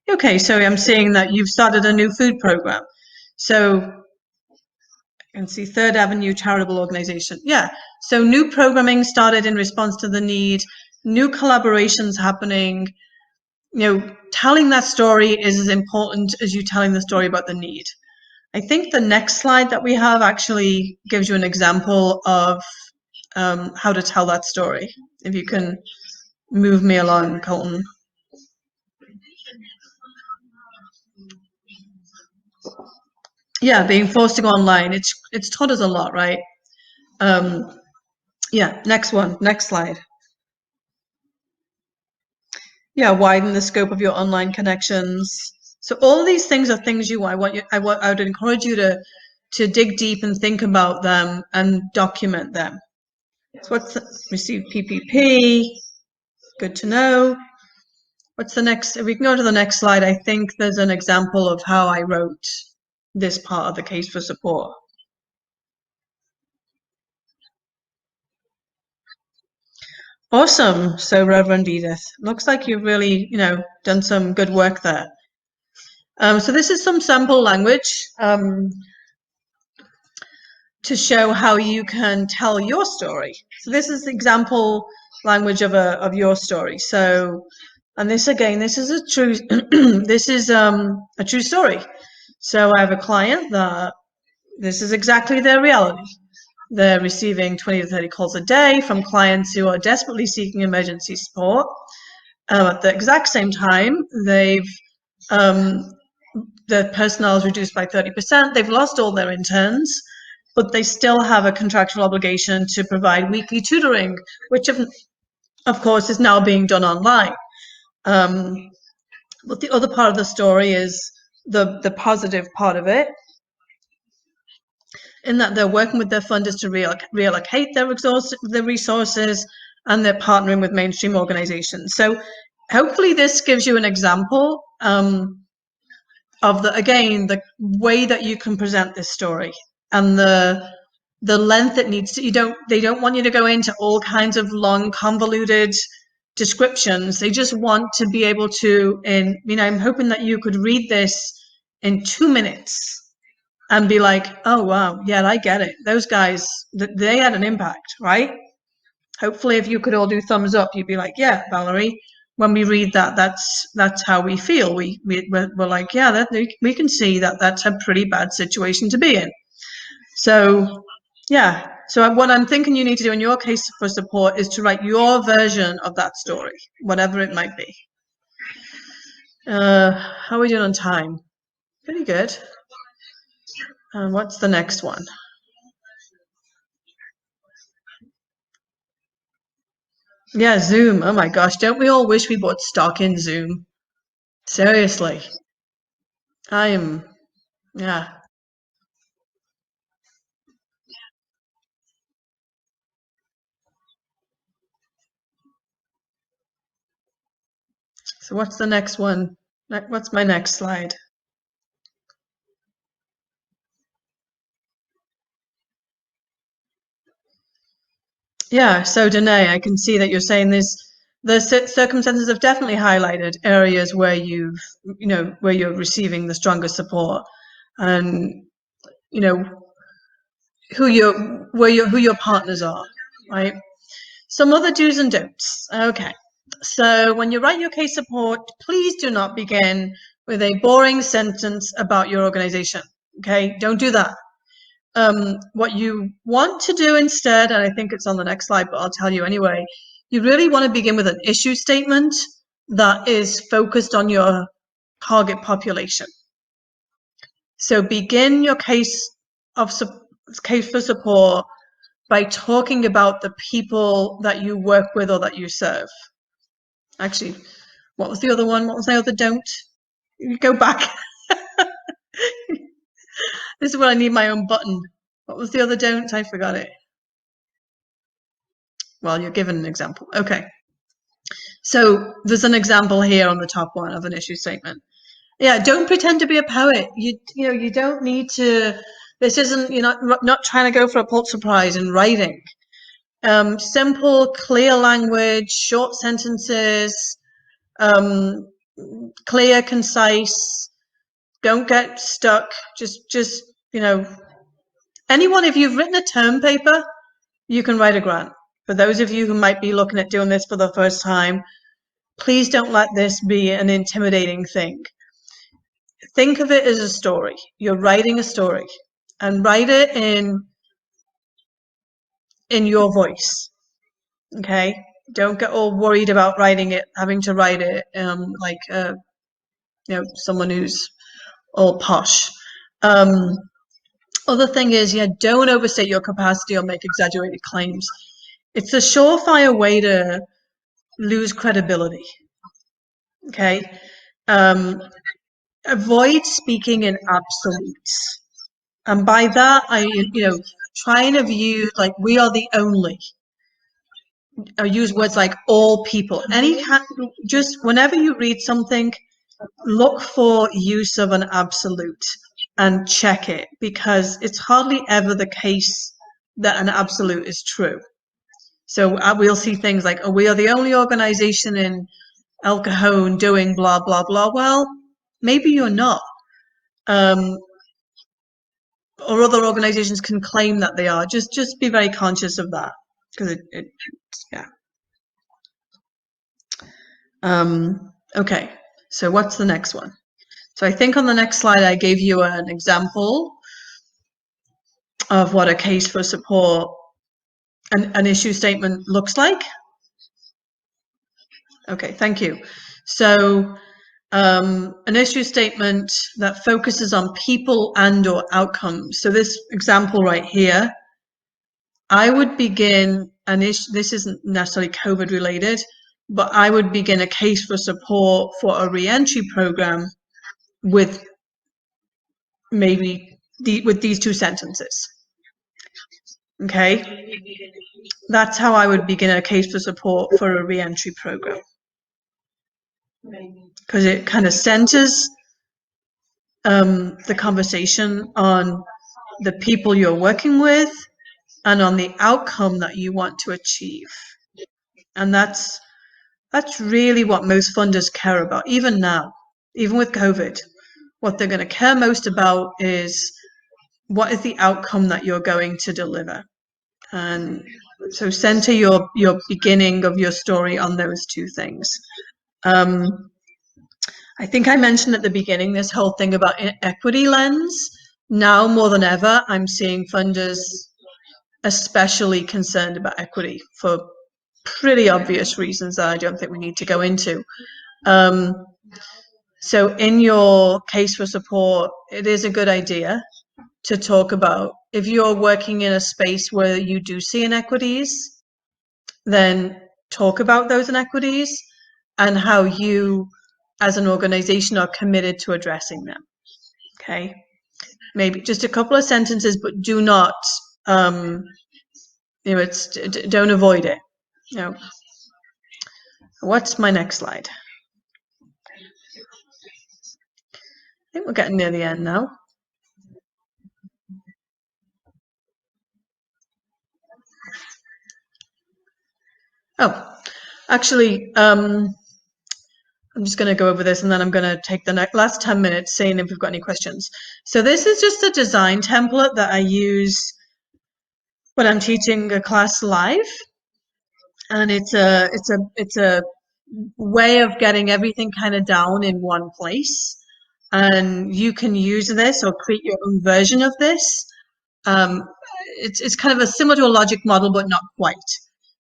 Okay, so I'm seeing that you've started a new food program. So I can see Third Avenue Charitable Organization. Yeah, so new programming started in response to the need, new collaborations happening. Telling that story is as important as you telling the story about the need. I think the next slide that we have actually gives you an example of how to tell that story. If you can move me along, Colton. Yeah, being forced to go online. It's taught us a lot, right? Yeah, next slide. Yeah, widen the scope of your online connections. So all of these things are things I would encourage you to dig deep and think about them and document them. So receive PPP, good to know. What's the next? If we can go to the next slide, I think there's an example of how I wrote this part of the case for support. Awesome. So Reverend Edith, looks like you've really, done some good work there. So this is some sample language to show how you can tell your story. So this is the example language of your story. So, and this again, this is a true this is a true story. So I have a client that this is exactly their reality. They're receiving 20 to 30 calls a day from clients who are desperately seeking emergency support. At the exact same time, the personnel is reduced by 30%. They've lost all their interns, but they still have a contractual obligation to provide weekly tutoring, which of course is now being done online. But the other part of the story is the positive part of it, in that they're working with their funders to reallocate their resources, and they're partnering with mainstream organizations. So hopefully this gives you an example of the way that you can present this story, and the length it needs to. They don't want you to go into all kinds of long, convoluted descriptions. They just want to be able to, I'm hoping that you could read this in 2 minutes and be like, oh wow, yeah, I get it. Those guys, they had an impact, right? Hopefully if you could all do thumbs up, you'd be like, yeah, Valerie, when we read that, that's how we feel. We're like, yeah, we can see that that's a pretty bad situation to be in. So yeah, so what I'm thinking you need to do in your case for support is to write your version of that story, whatever it might be. How are we doing on time? Pretty good. What's the next one? Yeah, Zoom. Oh my gosh, don't we all wish we bought stock in Zoom? Seriously. Yeah. So what's the next one? What's my next slide? Yeah, so Danae, I can see that you're saying the circumstances have definitely highlighted areas where where you're receiving the strongest support, and who your partners are, right? Some other do's and don'ts. Okay. So when you write your case support, please do not begin with a boring sentence about your organization. Okay, don't do that. What you want to do instead, and I think it's on the next slide, but I'll tell you anyway, you really want to begin with an issue statement that is focused on your target population. So begin your case for support by talking about the people that you work with or that you serve. Actually, what was the other one? What was the other don't? Go back. This is where I need my own button. What was the other don't? I forgot it. Well, you're given an example. Okay. So there's an example here on the top one of an issue statement. Yeah, don't pretend to be a poet. You don't need to. This isn't. You're not trying to go for a Pulitzer Prize in writing. Simple, clear language, short sentences, clear, concise. Don't get stuck. Just anyone. If you've written a term paper, you can write a grant. For those of you who might be looking at doing this for the first time, please don't let this be an intimidating thing. Think of it as a story. You're writing a story, and write it in your voice. Okay? Don't get all worried about having to write it like someone who's all posh. Other thing is, don't overstate your capacity or make exaggerated claims. It's a surefire way to lose credibility. Okay? Avoid speaking in absolutes. And by that, trying to view like we are the only. Or use words like all people. Just whenever you read something, look for use of an absolute and check it, because it's hardly ever the case that an absolute is true. So we'll see things like, oh, we are the only organization in El Cajon doing blah, blah, blah. Well, maybe you're not. Or other organizations can claim that they are. Just be very conscious of that, because yeah. Okay, so what's the next one? So I think on the next slide, I gave you an example of what a case for support, an issue statement looks like. Okay, thank you. So an issue statement that focuses on people and or outcomes. So this example right here, I would begin this isn't necessarily COVID related, but I would begin a case for support for a re-entry program with maybe with these two sentences. Okay, that's how I would begin a case for support for a re-entry program, because it kind of centers the conversation on the people you're working with and on the outcome that you want to achieve. And that's really what most funders care about, even now, even with COVID. What they're going to care most about is what is the outcome that you're going to deliver. And so center your beginning of your story on those two things. I think I mentioned at the beginning this whole thing about equity lens. Now more than ever, I'm seeing funders especially concerned about equity for pretty obvious reasons that I don't think we need to go into. So in your case for support, it is a good idea to talk about, if you're working in a space where you do see inequities, then talk about those inequities and how you as an organization are committed to addressing them. Okay, maybe just a couple of sentences, but do not don't avoid it. What's my next slide? I think we're getting near the end now. Oh, actually, I'm just going to go over this and then I'm going to take the last 10 minutes seeing if we've got any questions. So this is just a design template that I use when I'm teaching a class live. And it's a way of getting everything kind of down in one place. And you can use this or create your own version of this. It's kind of similar to a logic model, but not quite.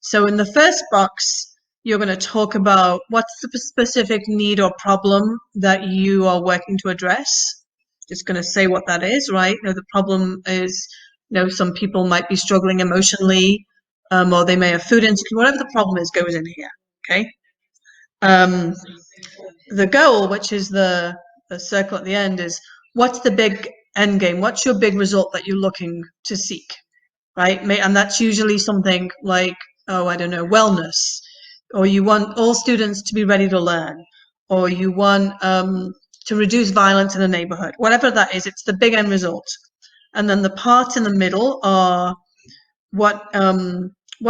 So in the first box, You're going to talk about what's the specific need or problem that you are working to address. Just going to say what that is, right? The problem is, some people might be struggling emotionally, or they may have food insecurity. Whatever the problem is goes in here, okay? The goal, which is the circle at the end, is what's the big end game? What's your big result that you're looking to seek, right? And that's usually something like, I don't know, wellness, or you want all students to be ready to learn, or you want to reduce violence in a neighborhood. Whatever that is, it's the big end result. And then the parts in the middle are what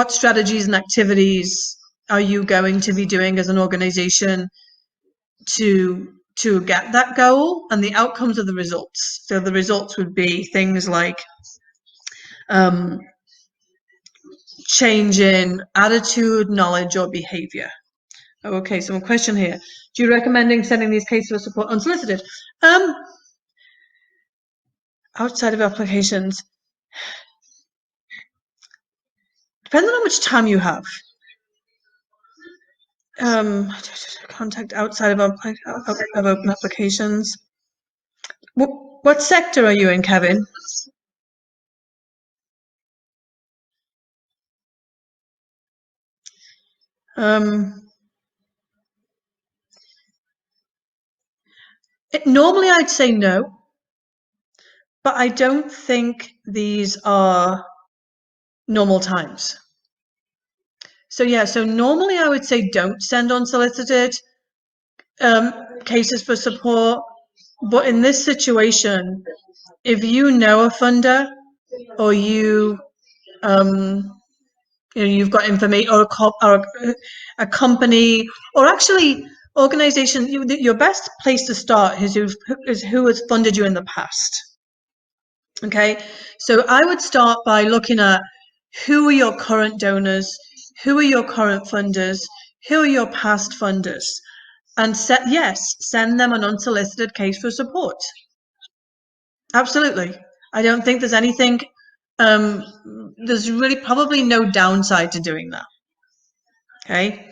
strategies and activities are you going to be doing as an organization to get that goal, and the outcomes of the results. So the results would be things like change in attitude, knowledge, or behavior. Okay, so a question here. Do you recommend sending these cases for support unsolicited? Outside of applications, depends on how much time you have. Contact outside of open applications. What sector are you in, Kevin? Normally I'd say no, but I don't think these are normal times. So yeah, so normally I would say don't send unsolicited cases for support, but in this situation, if you know a funder, or you've got information, or a company, or actually organization, your best place to start is who has funded you in the past. Okay, so I would start by looking at who are your current donors, who are your current funders, who are your past funders, and send them an unsolicited case for support. Absolutely. I don't think there's anything, there's really probably no downside to doing that. Okay.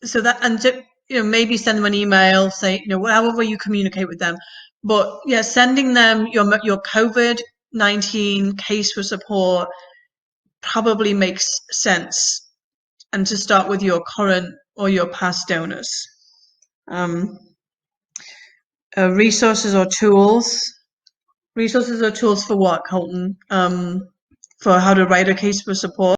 So that, and to, maybe send them an email, say, however you communicate with them. But yeah, sending them your COVID-19 case for support probably makes sense. And to start with your current or your past donors. Resources or tools. Resources or tools for what, Colton? For how to write a case for support?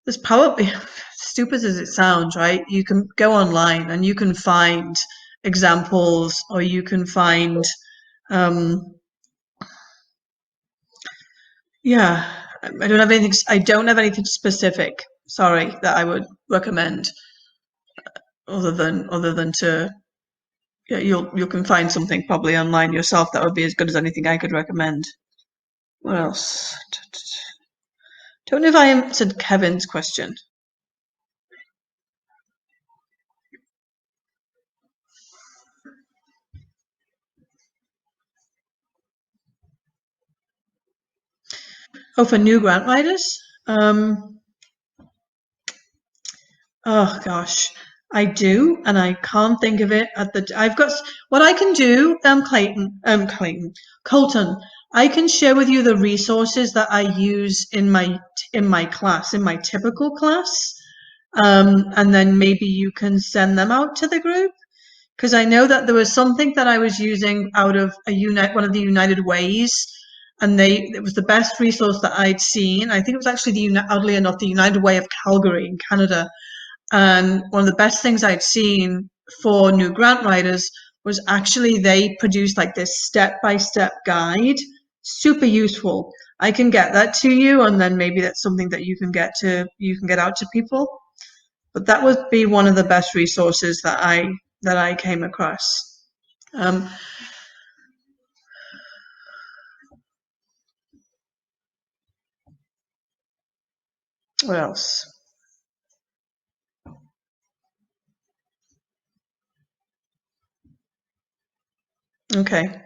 There's probably, stupid as it sounds, right? You can go online and you can find examples, or you can find, yeah, I don't have anything specific, sorry, that I would recommend, other than to, yeah, you can find something probably online yourself that would be as good as anything I could recommend. What else? Don't know if I answered Kevin's question. Oh, for new grant writers? Oh gosh, I do, and I can't think of it I've got what I can do, Colton. I can share with you the resources that I use in my class, in my typical class, and then maybe you can send them out to the group, because I know that there was something that I was using out of one of the United Ways, and it was the best resource that I'd seen. I think it was actually oddly enough, the United Way of Calgary in Canada. And one of the best things I'd seen for new grant writers was actually they produced like this step-by-step guide, super useful. I can get that to you, and then maybe that's something that you can get out to people. But that would be one of the best resources that I came across. What else? Okay.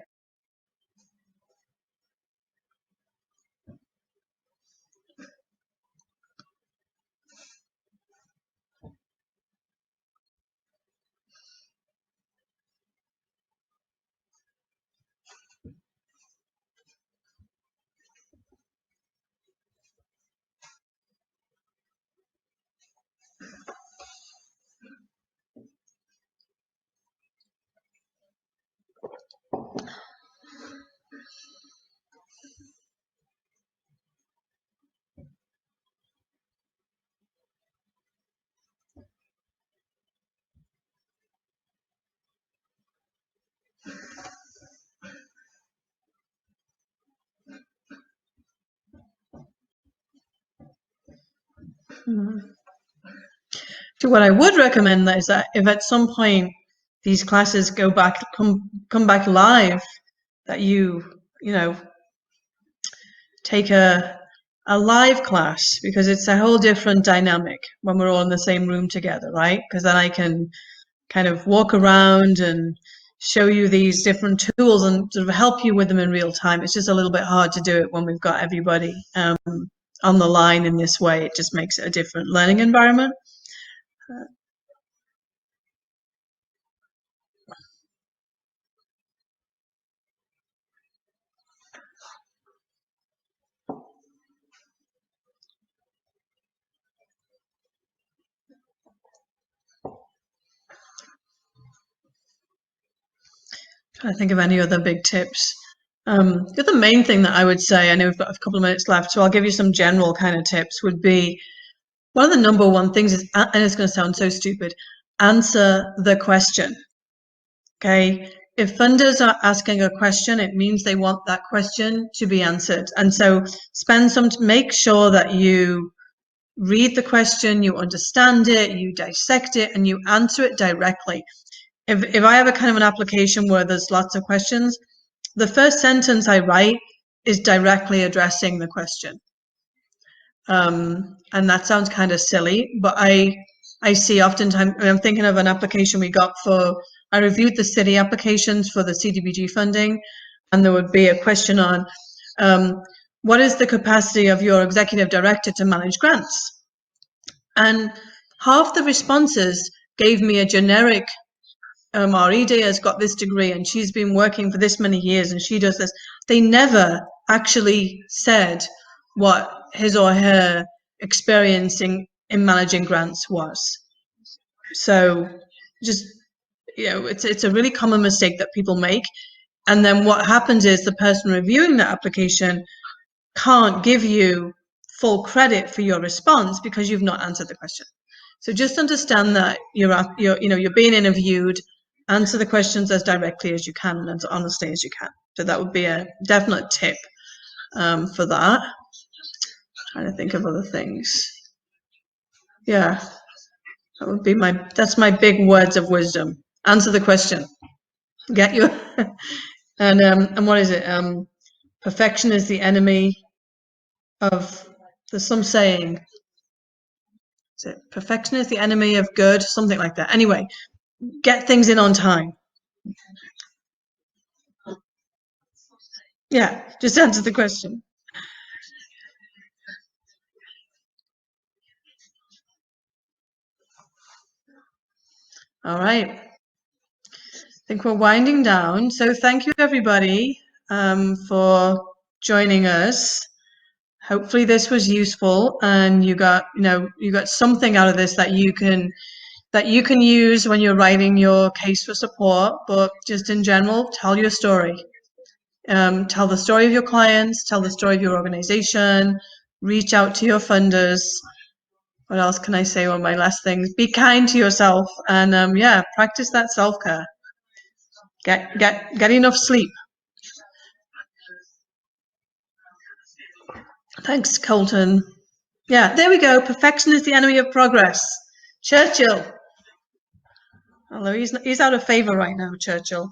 So what I would recommend is that if at some point these classes come back live, that you know, take a live class, because it's a whole different dynamic when we're all in the same room together, right? Because then I can kind of walk around and show you these different tools and sort of help you with them in real time. It's just a little bit hard to do it when we've got everybody on the line in this way. It just makes it a different learning environment. Trying to think of any other big tips. The other main thing that I would say, I know we've got a couple of minutes left, so I'll give you some general kind of tips, would be one of the number one things is, and it's going to sound so stupid, answer the question. Okay. If funders are asking a question, it means they want that question to be answered. And so make sure that you read the question, you understand it, you dissect it, and you answer it directly. If I have a kind of an application where there's lots of questions, the first sentence I write is directly addressing the question. And that sounds kind of silly, but I see oftentimes, I'm thinking of an application we got I reviewed the city applications for the CDBG funding, and there would be a question on, what is the capacity of your executive director to manage grants? And half the responses gave me a generic, our ED has got this degree and she's been working for this many years and she does this. They never actually said what his or her experience in managing grants was. So just, it's a really common mistake that people make. And then what happens is the person reviewing that application can't give you full credit for your response because you've not answered the question. So just understand that you're being interviewed. Answer the questions as directly as you can and as honestly as you can. So that would be a definite tip for that. Trying to think of other things. Yeah, that would be that's my big words of wisdom. Answer the question. Get you. And what is it? Perfection is the enemy of. There's some saying. Is it perfection is the enemy of good? Something like that. Anyway, get things in on time. Yeah, just answer the question. All right. I think we're winding down. So thank you, everybody, for joining us. Hopefully this was useful and you got something out of this that you can use when you're writing your case for support. But just in general, tell your story. Tell the story of your clients, tell the story of your organization, reach out to your funders. What else can I say? One of my last things: be kind to yourself, and practice that self-care. Get enough sleep. Thanks, Colton. Yeah, there we go. Perfection is the enemy of progress. Churchill. Although he's out of favor right now, Churchill.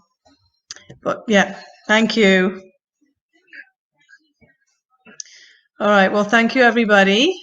But yeah, thank you. All right. Well, thank you, everybody.